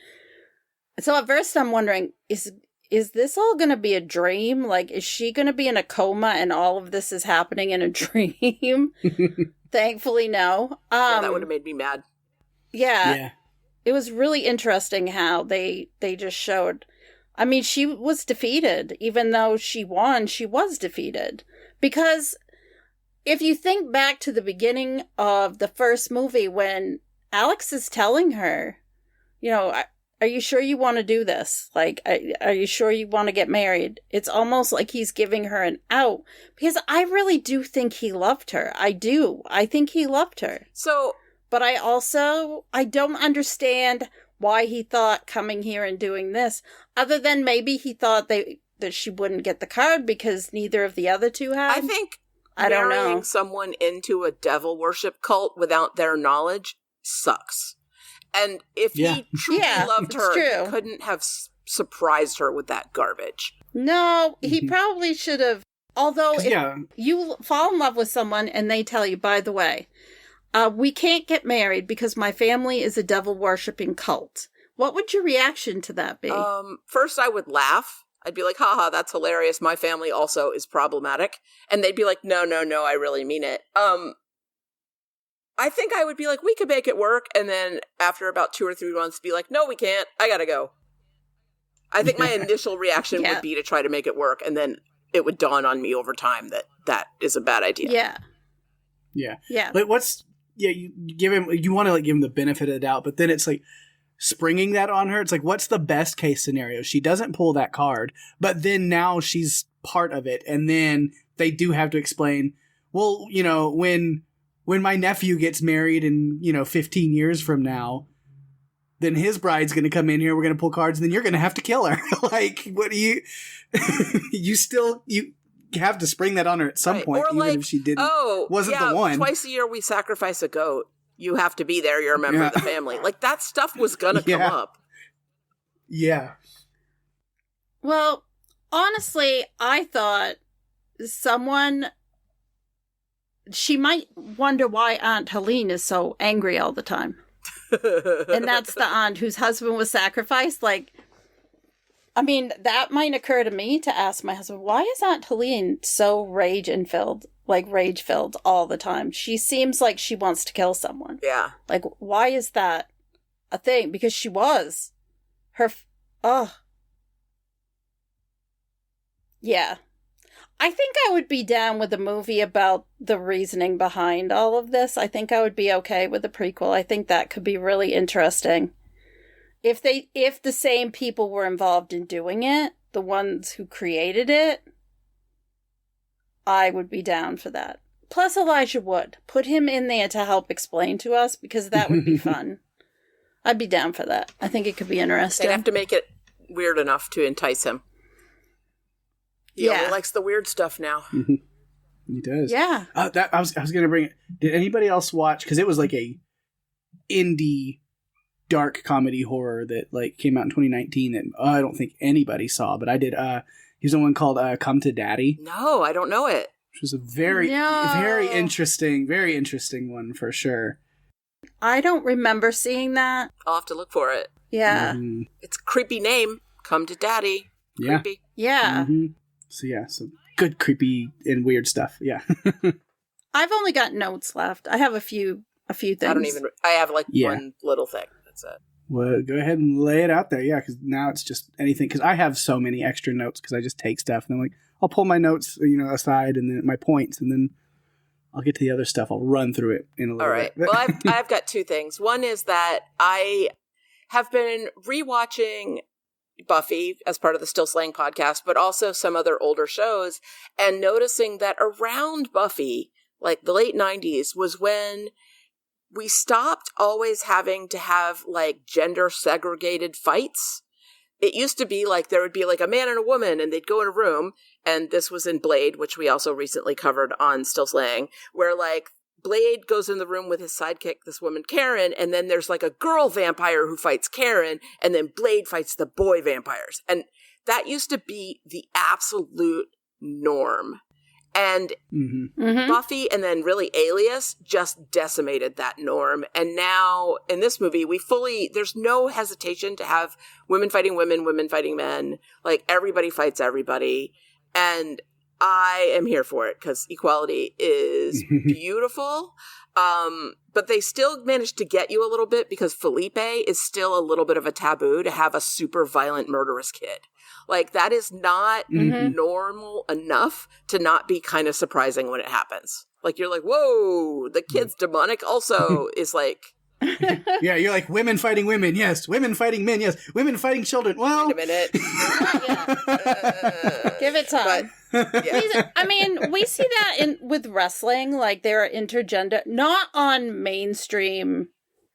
S3: So at first I'm wondering, is this all going to be a dream? Like, is she going to be in a coma and all of this is happening in a dream? Thankfully, no.
S4: That would have made me mad.
S3: Yeah. It was really interesting how they just showed. I mean, she was defeated. Even though she won, she was defeated. Because if you think back to the beginning of the first movie when Alex is telling her, you know, are you sure you want to do this? Like, are you sure you want to get married? It's almost like he's giving her an out. Because I really do think he loved her. I do. I think he loved her.
S4: So...
S3: But I don't understand why he thought coming here and doing this, other than maybe he thought that she wouldn't get the card because neither of the other two had.
S4: I think marrying someone into a devil worship cult without their knowledge sucks. And if he truly loved her, he couldn't have surprised her with that garbage.
S3: No, he probably should have. Although if you fall in love with someone and they tell you, by the way, we can't get married because my family is a devil-worshipping cult. What would your reaction to that be?
S4: First, I would laugh. I'd be like, haha, that's hilarious. My family also is problematic. And they'd be like, no, I really mean it. I think I would be like, we could make it work. And then after about 2 or 3 months, be like, no, we can't. I gotta go. I think my initial reaction would be to try to make it work. And then it would dawn on me over time that is a bad idea.
S3: Yeah.
S2: But yeah, you give him, you want to like give him the benefit of the doubt, but then it's like springing that on her. It's like, what's the best case scenario? She doesn't pull that card, but then now she's part of it. And then they do have to explain, well, you know, when my nephew gets married in, 15 years from now, then his bride's going to come in here. We're going to pull cards and then you're going to have to kill her. Like, what do you, you have to spring that on her at some point, or even like, if she didn't, wasn't the one.
S4: Twice a year we sacrifice a goat. You have to be there. You're a member of the family. Like, that stuff was going to come up.
S2: Yeah.
S3: Well, honestly, I thought she might wonder why Aunt Helene is so angry all the time. And that's the aunt whose husband was sacrificed. Like, I mean, that might occur to me to ask my husband, why is Aunt Helene so rage-filled all the time? She seems like she wants to kill someone.
S4: Yeah.
S3: Like, why is that a thing? Because she was. Yeah. I think I would be down with a movie about the reasoning behind all of this. I think I would be okay with a prequel. I think that could be really interesting. If the same people were involved in doing it, the ones who created it, I would be down for that. Plus Elijah Wood. Put him in there to help explain to us, because that would be fun. I'd be down for that. I think it could be interesting.
S4: They'd have to make it weird enough to entice him. He only likes the weird stuff now.
S2: Mm-hmm. He does.
S3: Yeah.
S2: I was going to bring it. Did anybody else watch? Because it was like a indie dark comedy horror that like came out in 2019 that I don't think anybody saw, but I did. Here's one called Come to Daddy.
S4: No, I don't know it.
S2: Which was a very interesting one for sure.
S3: I don't remember seeing that.
S4: I'll have to look for it.
S3: Yeah.
S2: Mm-hmm.
S4: It's a creepy name. Come to Daddy. Creepy.
S3: Yeah.
S2: Mm-hmm. So good, creepy, and weird stuff. Yeah.
S3: I've only got notes left. I have a few things.
S4: I have one little thing. That's it.
S2: Well, go ahead and lay it out there. Yeah, because now it's just anything. Because I have so many extra notes because I just take stuff and I'm like, I'll pull my notes, aside and then my points, and then I'll get to the other stuff. I'll run through it in a little bit.
S4: All right. Well, I've got two things. One is that I have been rewatching Buffy as part of the Still Slaying podcast, but also some other older shows, and noticing that around Buffy, like the late 90s, was when we stopped always having to have like gender segregated fights. It used to be like there would be like a man and a woman and they'd go in a room, and this was in Blade, which we also recently covered on Still Slaying, where like Blade goes in the room with his sidekick, this woman Karen, and then there's like a girl vampire who fights Karen, and then Blade fights the boy vampires. And that used to be the absolute norm. And Buffy and then really Alias just decimated that norm. And now in this movie, there's no hesitation to have women fighting women, women fighting men. Like, everybody fights everybody. And I am here for it because equality is beautiful. But they still managed to get you a little bit because Felipe is still a little bit of a taboo to have a super violent murderous kid. Like, that is not normal enough to not be kind of surprising when it happens. Like, you're like, whoa, the kid's demonic also is like...
S2: Yeah, you're like, women fighting women, yes. Women fighting men, yes. Women fighting children. Well,
S4: wait a minute.
S3: Give it time. I mean, we see that with wrestling, like there are intergender, not on mainstream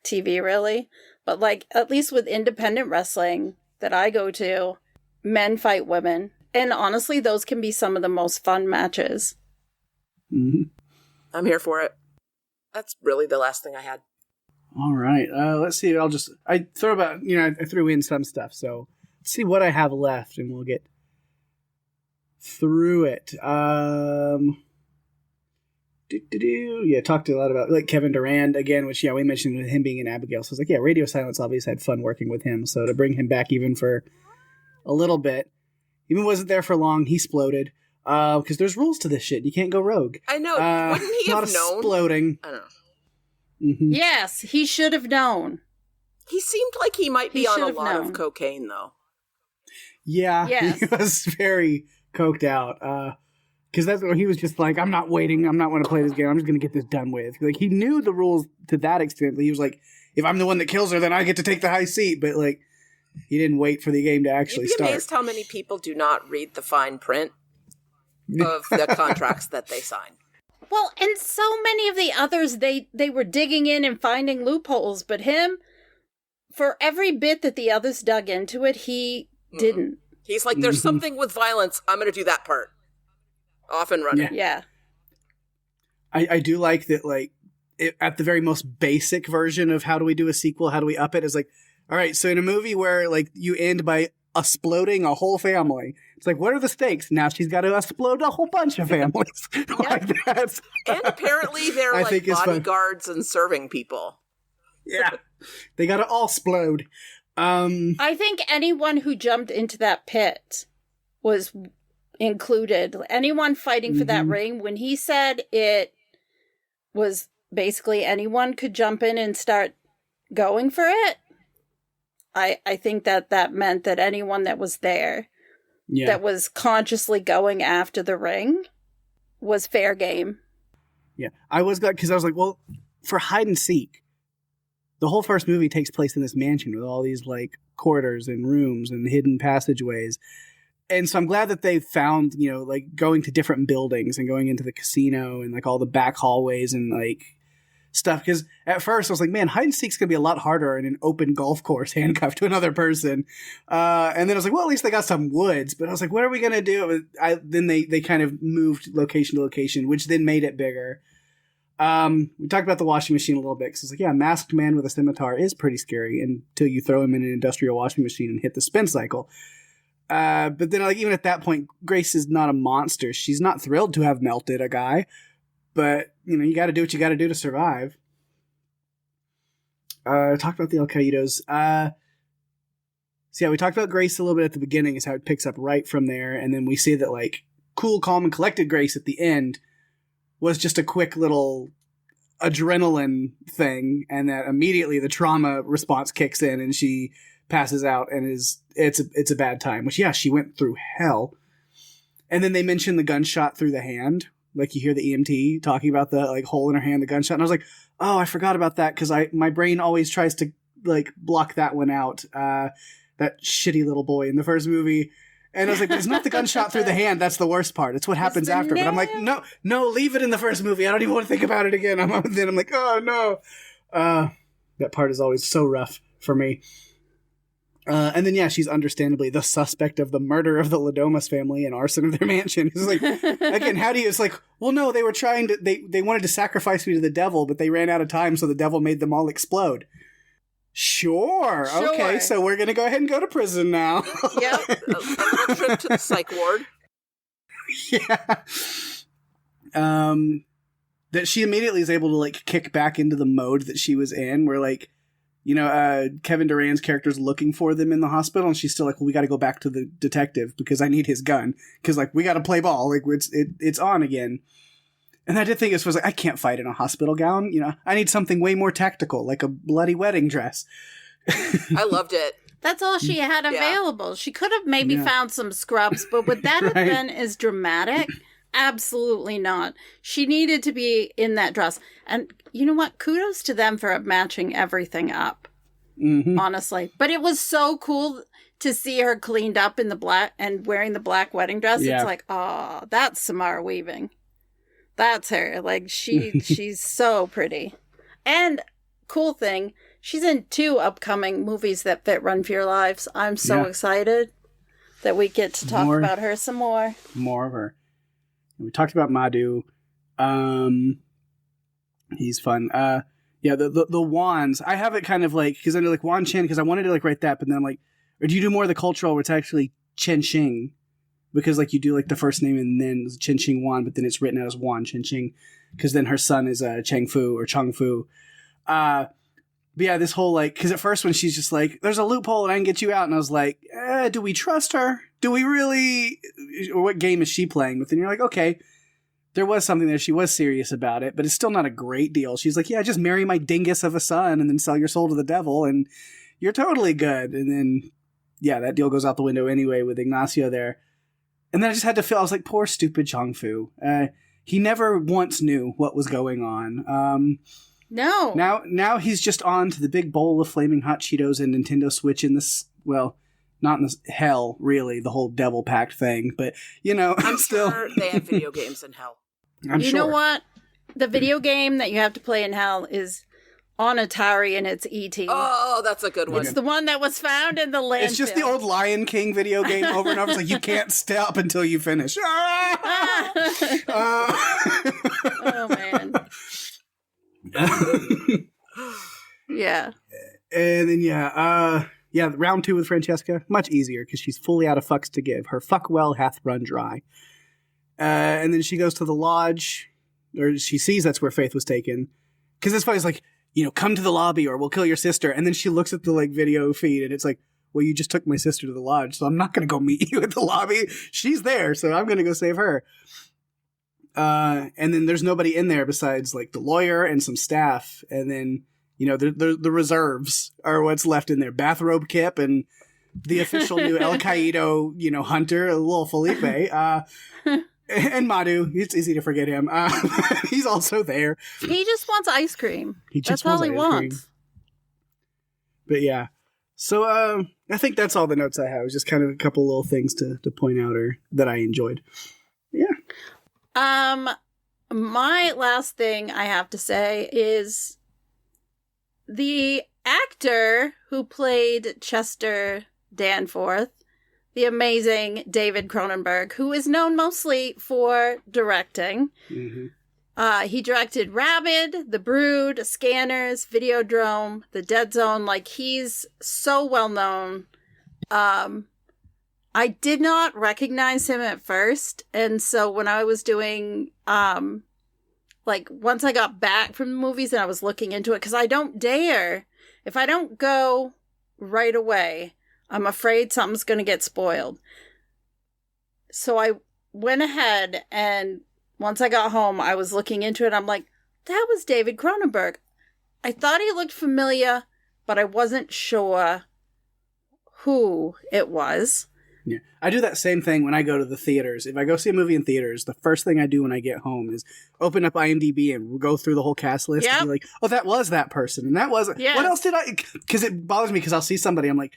S3: TV really, but like at least with independent wrestling that I go to, men fight women. And honestly, those can be some of the most fun matches.
S2: Mm-hmm.
S4: I'm here for it. That's really the last thing I had.
S2: All right. Let's see. I threw in some stuff. So let's see what I have left and we'll get through it. Yeah, talked a lot about like Kevin Durand again, which, we mentioned with him being in Abigail. So I was like, Radio Silence obviously had fun working with him. So to bring him back even for a little bit, even wasn't there for long, he exploded. Because there's rules to this shit. You can't go rogue.
S4: I know. Wouldn't he have known?
S2: Exploding.
S4: I don't know.
S2: Mm-hmm.
S3: Yes, he should have known.
S4: He seemed like he might be on a lot of cocaine, though.
S2: Yeah,
S3: yes.
S2: He was very coked out. Because that's what he was just like, I'm not waiting. I'm not going to play this game. I'm just going to get this done with. Like, he knew the rules to that extent. He was like, if I'm the one that kills her, then I get to take the high seat. But, like, he didn't wait for the game to actually
S4: You'd be
S2: start.
S4: amazed how many people do not read the fine print of the contracts that they sign.
S3: Well, and so many of the others, they were digging in and finding loopholes. But him, for every bit that the others dug into it, he didn't.
S4: He's like, there's something with violence. I'm going to do that part. Off and running.
S3: Yeah.
S2: I do like that, like, at the very most basic version of how do we do a sequel, how do we up it, is like, all right, so in a movie where, like, you end by exploding a whole family, it's like, what are the stakes? Now she's got to explode a whole bunch of families. Like that.
S4: And apparently they're, like, bodyguards and serving people.
S2: Yeah. They got to all explode.
S3: I think anyone who jumped into that pit was included. Anyone fighting for that ring, when he said it was basically anyone could jump in and start going for it, I think that meant that anyone that was there that was consciously going after the ring was fair game.
S2: Yeah. I was glad, because I was like, well, for hide and seek, the whole first movie takes place in this mansion with all these, like, corridors and rooms and hidden passageways. And so I'm glad that they found, you know, like, going to different buildings and going into the casino and, like, all the back hallways and, like, stuff. Because at first I was like, man, hide and seek's going to be a lot harder in an open golf course handcuffed to another person. And then I was like, well, at least they got some woods. But I was like, what are we going to do? Then they kind of moved location to location, which then made it bigger. We talked about the washing machine a little bit, because it's like, yeah, a masked man with a scimitar is pretty scary until you throw him in an industrial washing machine and hit the spin cycle. But then, like, even at that point, Grace is not a monster. She's not thrilled to have melted a guy, but, you know, you got to do what you got to do to survive. Talked about the Al Qaedas. So yeah, we talked about Grace a little bit at the beginning, is how it picks up right from there, and then we see that, like, cool, calm, and collected Grace at the end was just a quick little adrenaline thing, and that immediately the trauma response kicks in and she passes out, and it's a bad time, which, yeah, she went through hell. And then they mentioned the gunshot through the hand, like, you hear the EMT talking about the, like, hole in her hand, the gunshot, and I was like, oh, I forgot about that, because my brain always tries to, like, block that one out, that shitty little boy in the first movie. And I was like, but it's not the gunshot through the hand. That's the worst part. It's what happens after. But I'm like, no, leave it in the first movie. I don't even want to think about it again. Then I'm like, oh, no. That part is always so rough for me. And then, yeah, she's understandably the suspect of the murder of the Ladomas family and arson of their mansion. It's like, again, how do you, it's like, well, no, they were trying to, they wanted to sacrifice me to the devil, but they ran out of time, so the devil made them all explode. Sure. Okay, so we're going to go ahead and go to prison now.
S4: Yep. A little trip to the psych ward.
S2: Yeah. That she immediately is able to, like, kick back into the mode that she was in, where, like, you know, Kevin Durant's character's looking for them in the hospital, and she's still like, well, we got to go back to the detective because I need his gun. Because, like, we got to play ball. Like, it's on again. And I did think it was like, I can't fight in a hospital gown. You know, I need something way more tactical, like a bloody wedding dress.
S4: I loved it.
S3: That's all she had available. Yeah. She could have maybe found some scrubs, but would that have been as dramatic? Absolutely not. She needed to be in that dress. And you know what? Kudos to them for matching everything up. Honestly. But it was so cool to see her cleaned up in the black and wearing the black wedding dress. Yeah. It's like, oh, that's Samara Weaving. That's her. Like, she's so pretty. And cool thing, she's in 2 upcoming movies that fit Run for Your Lives. I'm so excited that we get to talk about her some more. More
S2: of her. We talked about Madhu. He's fun. Yeah, the wands. I have it kind of like, because I know, like, Wan Chen, because I wanted to, like, write that, but then I'm like, or do you do more of the cultural where it's actually Chen Xing? Because, like, you do, like, the first name and then Chen Xing Wan, but then it's written out as Wan Chen Xing, because then her son is Cheng Fu or Cheng Fu. But yeah, this whole, like, because at first when she's just like, there's a loophole and I can get you out, and I was like, do we trust her? Do we really? Or what game is she playing? But then you're like, okay, there was something there. She was serious about it, but it's still not a great deal. She's like, yeah, just marry my dingus of a son and then sell your soul to the devil and you're totally good. And then, yeah, that deal goes out the window anyway with Ignacio there. And then I just had to feel, I was like, poor stupid Chong-Fu. He never once knew what was going on.
S3: No.
S2: Now he's just on to the big bowl of flaming hot Cheetos and Nintendo Switch in this, well, not in this hell, really, the whole devil pact thing. But,
S4: I'm
S2: still...
S4: sure they have video games in hell.
S3: You know what? The video game that you have to play in hell is on Atari, and it's E.T.
S4: Oh, that's a good one.
S3: It's the one that was found in the landfill.
S2: It's just the old Lion King video game over and over. It's like, you can't stop until you finish.
S3: Oh, man. Yeah.
S2: And then, round 2 with Francesca, much easier because she's fully out of fucks to give. Her fuck well hath run dry. And then she goes to the lodge, or she sees that's where Faith was taken. Because it's funny, it's like, come to the lobby or we'll kill your sister. And then she looks at the video feed and it's like, well, you just took my sister to the lodge, so I'm not going to go meet you at the lobby. She's there, so I'm going to go save her. And then there's nobody in there besides the lawyer and some staff. And then, the reserves are what's left in there. Bathrobe Kip and the official new El Qaeda, hunter, little Felipe. And Madhu, it's easy to forget him. He's also there.
S3: He just wants ice cream.
S2: That's
S3: all he wants.
S2: But yeah. So I think that's all the notes I have. Just kind of a couple little things to point out or that I enjoyed. Yeah.
S3: My last thing I have to say is the actor who played Chester Danforth, the amazing David Cronenberg, who is known mostly for directing. Mm-hmm. He directed Rabid, The Brood, Scanners, Videodrome, The Dead Zone. He's so well known. I did not recognize him at first. And so when I was doing, once I got back from the movies and I was looking into it, because I don't dare, if I don't go right away, I'm afraid something's going to get spoiled. So I went ahead, and once I got home, I was looking into it. I'm like, that was David Cronenberg. I thought he looked familiar, but I wasn't sure who it was.
S2: Yeah, I do that same thing when I go to the theaters. If I go see a movie in theaters, the first thing I do when I get home is open up IMDb and go through the whole cast list and be like, oh, that was that person. And that was... Yes. What else did I... Because it bothers me because I'll see somebody, I'm like,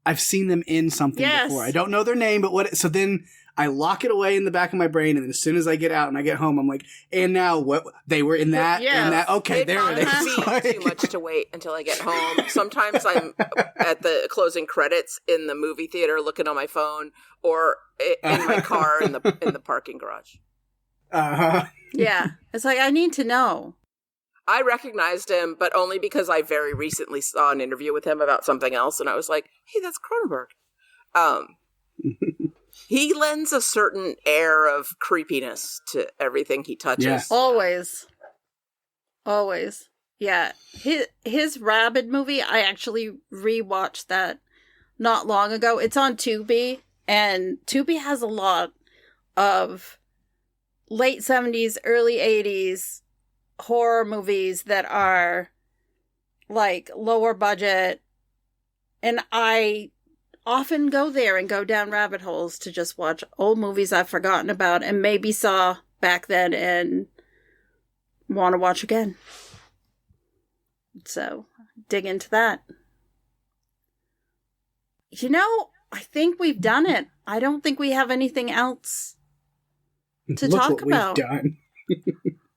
S2: I've seen them in something before. I don't know their name, but what... So then I lock it away in the back of my brain, and then as soon as I get out and I get home, I'm like, and now what? They were in that, and that. Okay, there it is.
S4: Be too much to wait until I get home. Sometimes I'm at the closing credits in the movie theater looking on my phone, or in my car in the parking garage.
S3: Yeah, it's like, I need to know.
S4: I recognized him, but only because I very recently saw an interview with him about something else, and I was like, hey, that's Cronenberg. He lends a certain air of creepiness to everything he touches.
S2: Yeah.
S3: Always. Yeah. His Rabid movie, I actually rewatched that not long ago. It's on Tubi, and Tubi has a lot of late 70s, early 80s horror movies that are lower budget, and I often go there and go down rabbit holes to just watch old movies I've forgotten about and maybe saw back then and want to watch again. So, dig into that. I think we've done it. I don't think we have anything else to talk about.
S2: We've done.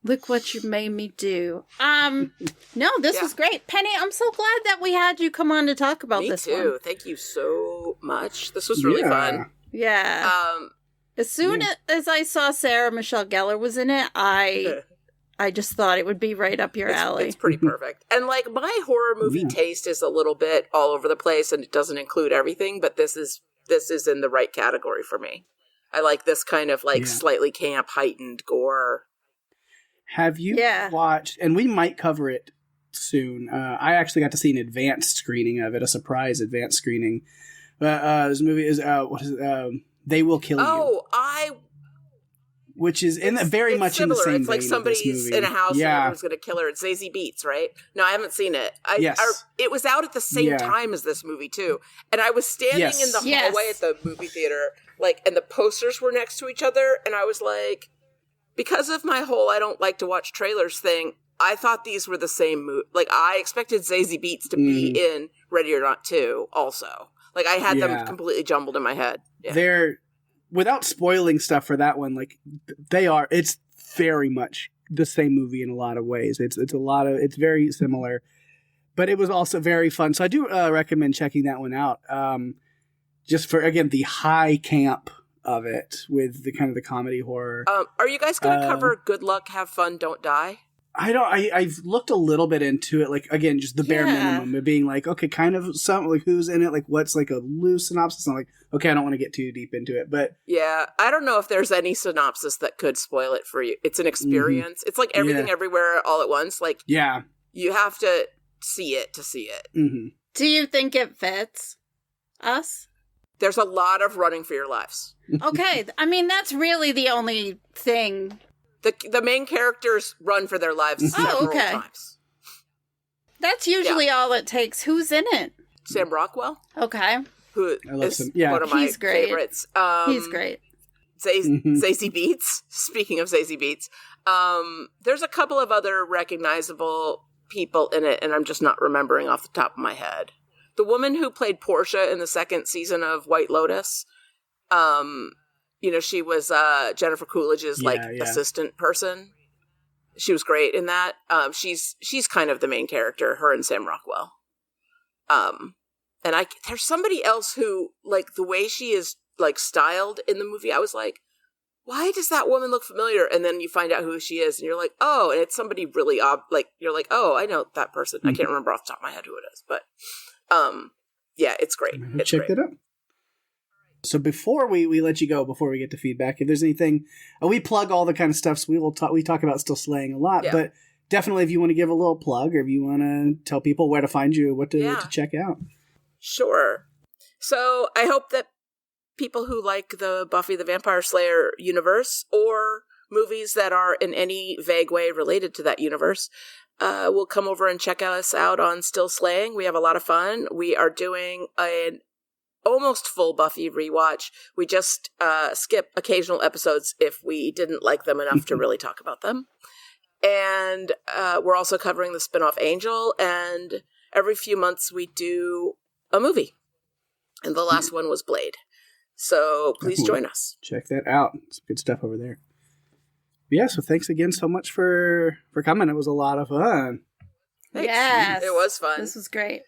S3: Look what you made me do. No, this was great. Penny, I'm so glad that we had you come on to talk about this one. Me too.
S4: Thank you so much. This was really fun.
S3: Yeah. As soon as I saw Sarah Michelle Gellar was in it, I just thought it would be right up your alley.
S4: It's pretty perfect. And my horror movie taste is a little bit all over the place, and it doesn't include everything, but this is in the right category for me. I like this kind of slightly camp, heightened gore.
S2: Have you watched, and we might cover it soon, I actually got to see an advanced screening of it, a surprise advanced screening. This movie is, They Will Kill You. Which is very much
S4: similar.
S2: In the same
S4: It's like
S2: vein
S4: somebody's in a house and everyone's going to kill her. It's Zazie Beetz, right? No, I haven't seen it. It was out at the same time as this movie, too. And I was standing in the hallway at the movie theater like, and the posters were next to each other, and I was like, because of my whole I don't like to watch trailers thing, I thought these were the same movie. Like, I expected Zazie Beetz to be in Ready or Not 2 also. Like, I had them completely jumbled in my head. Yeah.
S2: They're, without spoiling stuff for that one, like, it's very much the same movie in a lot of ways. It's very similar, but it was also very fun. So I do recommend checking that one out. Just for, again, the high camp of it with the kind of the comedy horror.
S4: Are you guys going to cover Good Luck, Have Fun, Don't Die?
S2: I've looked a little bit into it, like, again, just the bare minimum of being like, okay, kind of something, like, who's in it, like, what's, like, a loose synopsis. I'm like, okay, I don't want to get too deep into it, but...
S4: Yeah, I don't know if there's any synopsis that could spoil it for you. It's an experience. It's like Everything Everywhere All at Once. Like, you have to see it to see it.
S2: Mm-hmm.
S3: Do you think it fits us?
S4: There's a lot of running for your lives.
S3: Okay, I mean, that's really the only thing...
S4: The main characters run for their lives several times.
S3: That's usually all it takes. Who's in it?
S4: Sam Rockwell.
S3: Okay.
S4: Who is one of my favorites.
S3: He's great.
S4: Zazie Beetz. Speaking of Zazie Beetz. There's a couple of other recognizable people in it, and I'm just not remembering off the top of my head. The woman who played Portia in the second season of White Lotus, she was Jennifer Coolidge's assistant person. She was great in that. She's kind of the main character, her and Sam Rockwell. And there's somebody else who, like, the way she is, like, styled in the movie, I was like, why does that woman look familiar? And then you find out who she is, and you're like, oh, and it's somebody really you're like, oh, I know that person. Mm-hmm. I can't remember off the top of my head who it is, but it's great.
S2: Check that out. So before we let you go, before we get to feedback, if there's anything, we plug all the kind of stuff. So we talk about Still Slaying a lot, but definitely if you want to give a little plug, or if you want to tell people where to find you, what to check out.
S4: Sure. So I hope that people who like the Buffy the Vampire Slayer universe, or movies that are in any vague way related to that universe, will come over and check us out on Still Slaying. We have a lot of fun. We are doing an almost full Buffy rewatch. We just skip occasional episodes if we didn't like them enough to really talk about them. And we're also covering the spin-off Angel, and every few months we do a movie. And the last one was Blade. So please join us.
S2: Check that out. It's good stuff over there. Yeah, so thanks again so much for coming. It was a lot of fun.
S4: Thanks. Yes. It was fun.
S3: This was great.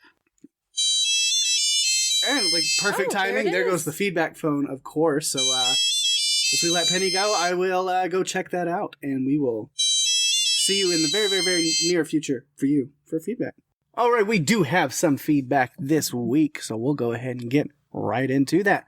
S2: And, like, perfect timing. There goes the feedback phone, of course. So, as we let Penny go, I will go check that out. And we will see you in the very, very, very near future for feedback. All right, we do have some feedback this week, so we'll go ahead and get right into that.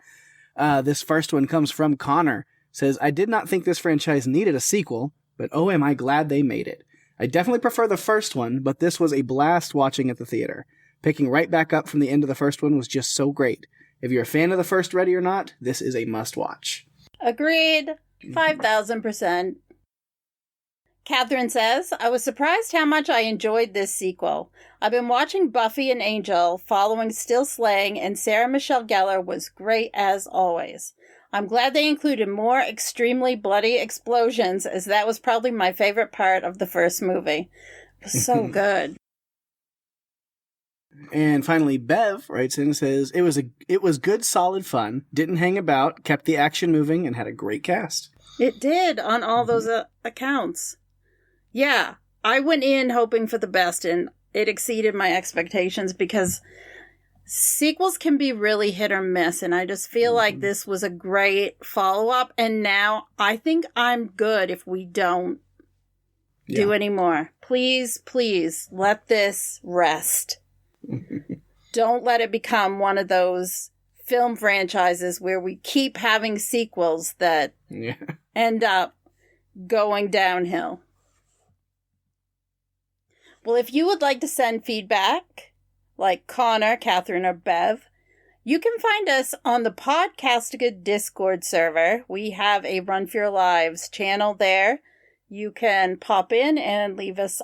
S2: This first one comes from Connor. Says, I did not think this franchise needed a sequel, but oh, am I glad they made it. I definitely prefer the first one, but this was a blast watching at the theater. Picking right back up from the end of the first one was just so great. If you're a fan of the first Ready or Not, this is a must-watch.
S3: Agreed. 5,000%. Catherine says, I was surprised how much I enjoyed this sequel. I've been watching Buffy and Angel, following Still Slaying, and Sarah Michelle Gellar was great as always. I'm glad they included more extremely bloody explosions, as that was probably my favorite part of the first movie. It was so good.
S2: And finally, Bev writes in and says, it was good, solid fun, didn't hang about, kept the action moving, and had a great cast.
S3: It did, on all those accounts. Yeah, I went in hoping for the best, and it exceeded my expectations, because sequels can be really hit or miss, and I just feel like this was a great follow-up, and now I think I'm good if we don't do any more. Please, please, let this rest. Don't let it become one of those film franchises where we keep having sequels that end up going downhill. Well, if you would like to send feedback, like Connor, Catherine, or Bev, you can find us on the Podcastica Discord server. We have a Run for Your Lives channel there. You can pop in and leave us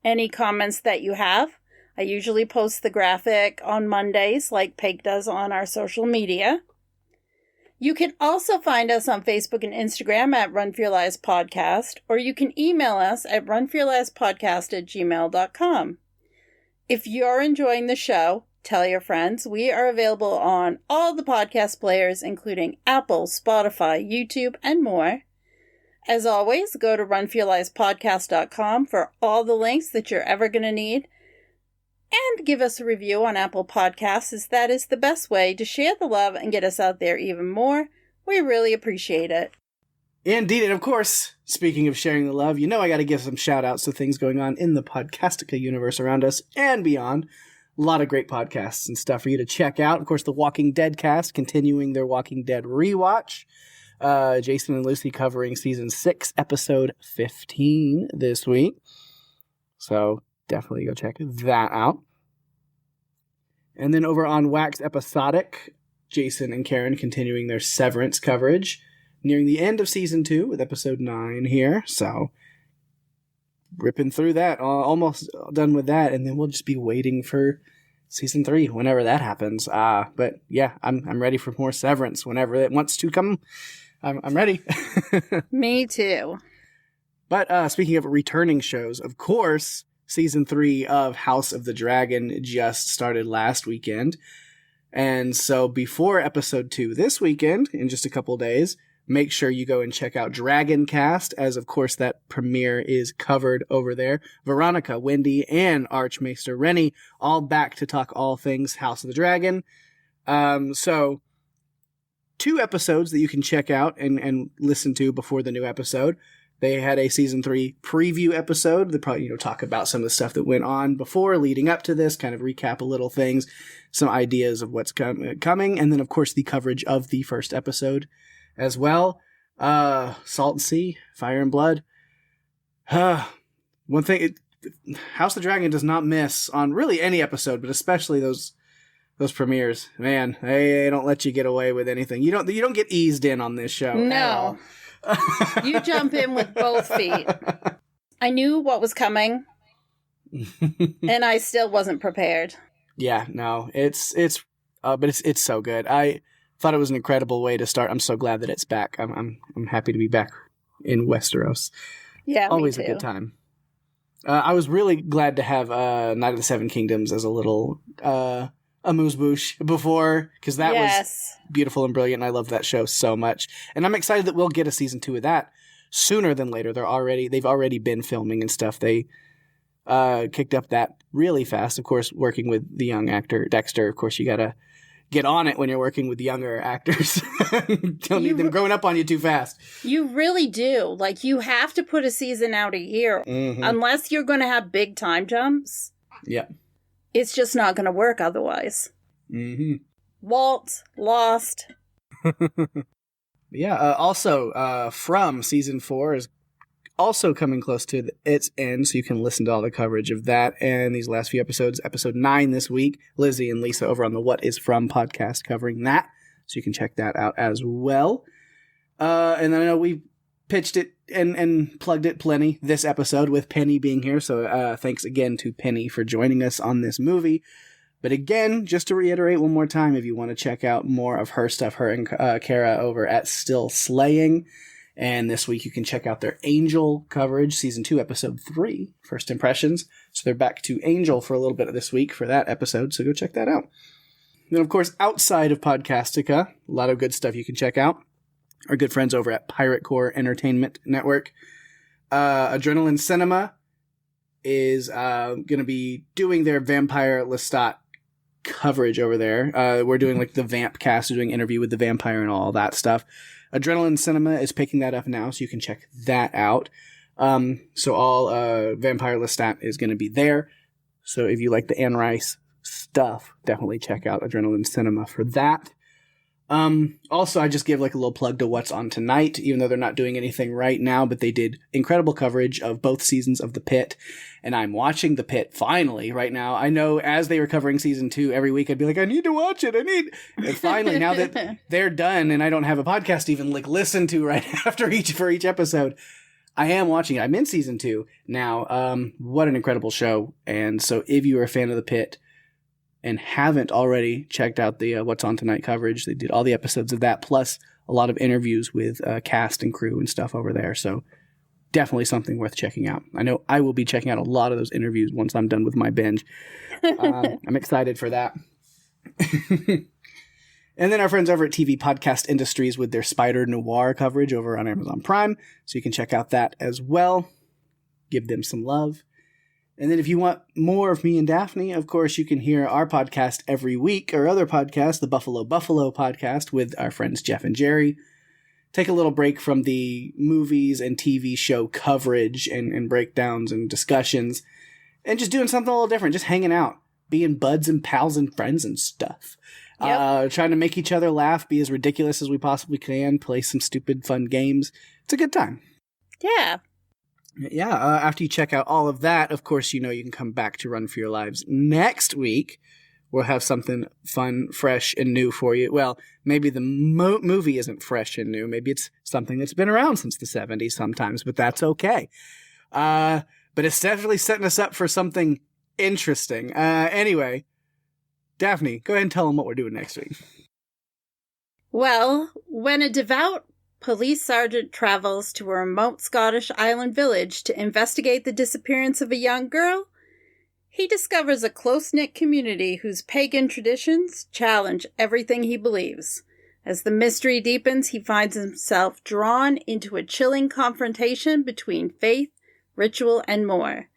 S3: any comments that you have. I usually post the graphic on Mondays, like Pake does on our social media. You can also find us on Facebook and Instagram at Run For Your Lives Podcast, or you can email us at runforyourlivespodcast@gmail.com. If you're enjoying the show, tell your friends. We are available on all the podcast players, including Apple, Spotify, YouTube, and more. As always, go to runforyourlivespodcast.com for all the links that you're ever going to need. And give us a review on Apple Podcasts, as that is the best way to share the love and get us out there even more. We really appreciate it.
S2: Indeed, and of course, speaking of sharing the love, you know I got to give some shout-outs to things going on in the Podcastica universe around us and beyond. A lot of great podcasts and stuff for you to check out. Of course, the Walking Dead cast continuing their Walking Dead rewatch. Jason and Lucy covering Season 6, Episode 15 this week. So definitely go check that out. And then over on Wax Episodic, Jason and Karen continuing their Severance coverage. Nearing the end of Season 2 with Episode 9 here. So ripping through that, almost done with that, and then we'll just be waiting for Season 3 whenever that happens. But yeah, I'm ready for more Severance whenever it wants to come. I'm ready.
S3: Me too.
S2: But speaking of returning shows, of course, Season 3 of House of the Dragon just started last weekend. And so before Episode 2 this weekend, in just a couple days, make sure you go and check out Dragon Cast, as of course that premiere is covered over there. Veronica, Wendy, and Archmaester Rennie all back to talk all things House of the Dragon. So 2 episodes that you can check out and listen to before the new episode. They had a Season 3 preview episode that probably, talk about some of the stuff that went on before, leading up to this, kind of recap a little things, some ideas of what's coming, and then, of course, the coverage of the first episode as well. Salt and Sea, Fire and Blood. One thing, House of the Dragon does not miss on really any episode, but especially those premieres. Man, they don't let you get away with anything. You don't get eased in on this show.
S3: No. You jump in with both feet. I knew what was coming, and I still wasn't prepared.
S2: Yeah, no, but it's so good. I thought it was an incredible way to start. I'm so glad that it's back. I'm happy to be back in Westeros.
S3: Yeah,
S2: always
S3: me
S2: a
S3: too.
S2: good time. I was really glad to have Night of the Seven Kingdoms as a little amuse-bouche before, because that was beautiful and brilliant, and I love that show so much. And I'm excited that we'll get a Season 2 of that sooner than later. They've already been filming and stuff. They kicked up that really fast. Of course, working with the young actor Dexter, of course you gotta get on it when you're working with younger actors. Don't need them growing up on you too fast.
S3: You really do. Like, you have to put a season out a year, unless you're going to have big time jumps.
S2: Yeah.
S3: It's just not going to work otherwise. Waltz, Lost.
S2: Yeah. Also, From Season 4 is also coming close to its end, so you can listen to all the coverage of that and these last few episodes. Episode 9 this week, Lizzie and Lisa over on the What Is From podcast covering that, so you can check that out as well. And then I know we pitched it and plugged it plenty this episode with Penny being here, so thanks again to Penny for joining us on this movie. But again, just to reiterate one more time, if you want to check out more of her stuff, her and Kara over at Still Slaying. And this week you can check out their Angel coverage, Season 2, Episode 3, First Impressions. So they're back to Angel for a little bit this week for that episode, so go check that out. Then, of course, outside of Podcastica, a lot of good stuff you can check out. Our good friends over at Pirate Core Entertainment Network. Adrenaline Cinema is going to be doing their Vampire Lestat coverage over there. We're doing like the Vamp cast, we're doing Interview with the Vampire and all that stuff. Adrenaline Cinema is picking that up now, so you can check that out. So all Vampire Lestat is going to be there. So if you like the Anne Rice stuff, definitely check out Adrenaline Cinema for that. Also, I just give like a little plug to What's On Tonight, even though they're not doing anything right now, but they did incredible coverage of both seasons of The Pit, and I'm watching The Pit finally right now. I know as they were covering Season 2 every week, I'd be like, I need to watch it. And finally, now that they're done and I don't have a podcast to even like listen to right after each episode, I am watching it. I'm in Season 2 now. What an incredible show. And so if you are a fan of The Pit and haven't already checked out the What's On Tonight coverage, they did all the episodes of that, plus a lot of interviews with cast and crew and stuff over there. So definitely something worth checking out. I know I will be checking out a lot of those interviews once I'm done with my binge. I'm excited for that. And then our friends over at TV Podcast Industries with their Spider Noir coverage over on Amazon Prime. So you can check out that as well. Give them some love. And then if you want more of me and Daphne, of course, you can hear our podcast every week, our other podcast, the Buffalo podcast with our friends Jeff and Jerry. Take a little break from the movies and TV show coverage and breakdowns and discussions and just doing something a little different, just hanging out, being buds and pals and friends and stuff. Yep. Trying to make each other laugh, be as ridiculous as we possibly can, play some stupid fun games. It's a good time.
S3: Yeah.
S2: Yeah, after you check out all of that, of course, you know you can come back to Run for Your Lives next week. We'll have something fun, fresh, and new for you. Well, maybe the movie isn't fresh and new. Maybe it's something that's been around since the 70s sometimes, but that's okay. But it's definitely setting us up for something interesting. Anyway, Daphne, go ahead and tell them what we're doing next week.
S3: Well, when a devout police sergeant travels to a remote Scottish island village to investigate the disappearance of a young girl, he discovers a close-knit community whose pagan traditions challenge everything he believes. As the mystery deepens, he finds himself drawn into a chilling confrontation between faith, ritual, and more.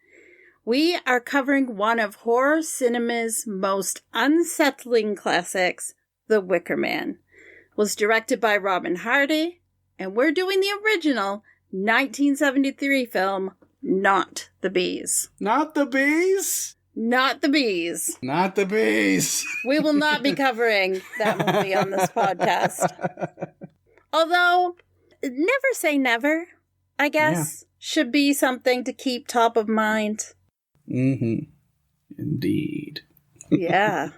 S3: We are covering one of horror cinema's most unsettling classics, The Wicker Man. It was directed by Robin Hardy, and we're doing the original 1973 film, Not the Bees.
S2: Not the Bees?
S3: Not the Bees.
S2: Not the Bees.
S3: We will not be covering that movie on this podcast. Although, never say never, I guess, should be something to keep top of mind.
S2: Mm-hmm. Indeed.
S3: Yeah.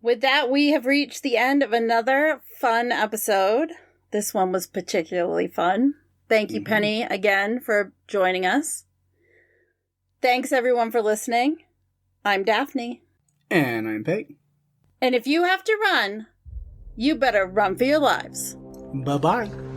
S3: With that, we have reached the end of another fun episode. This one was particularly fun. Thank you, Penny, again for joining us. Thanks, everyone, for listening. I'm Daphne.
S2: And I'm Pake.
S3: And if you have to run, you better run for your lives.
S2: Bye-bye.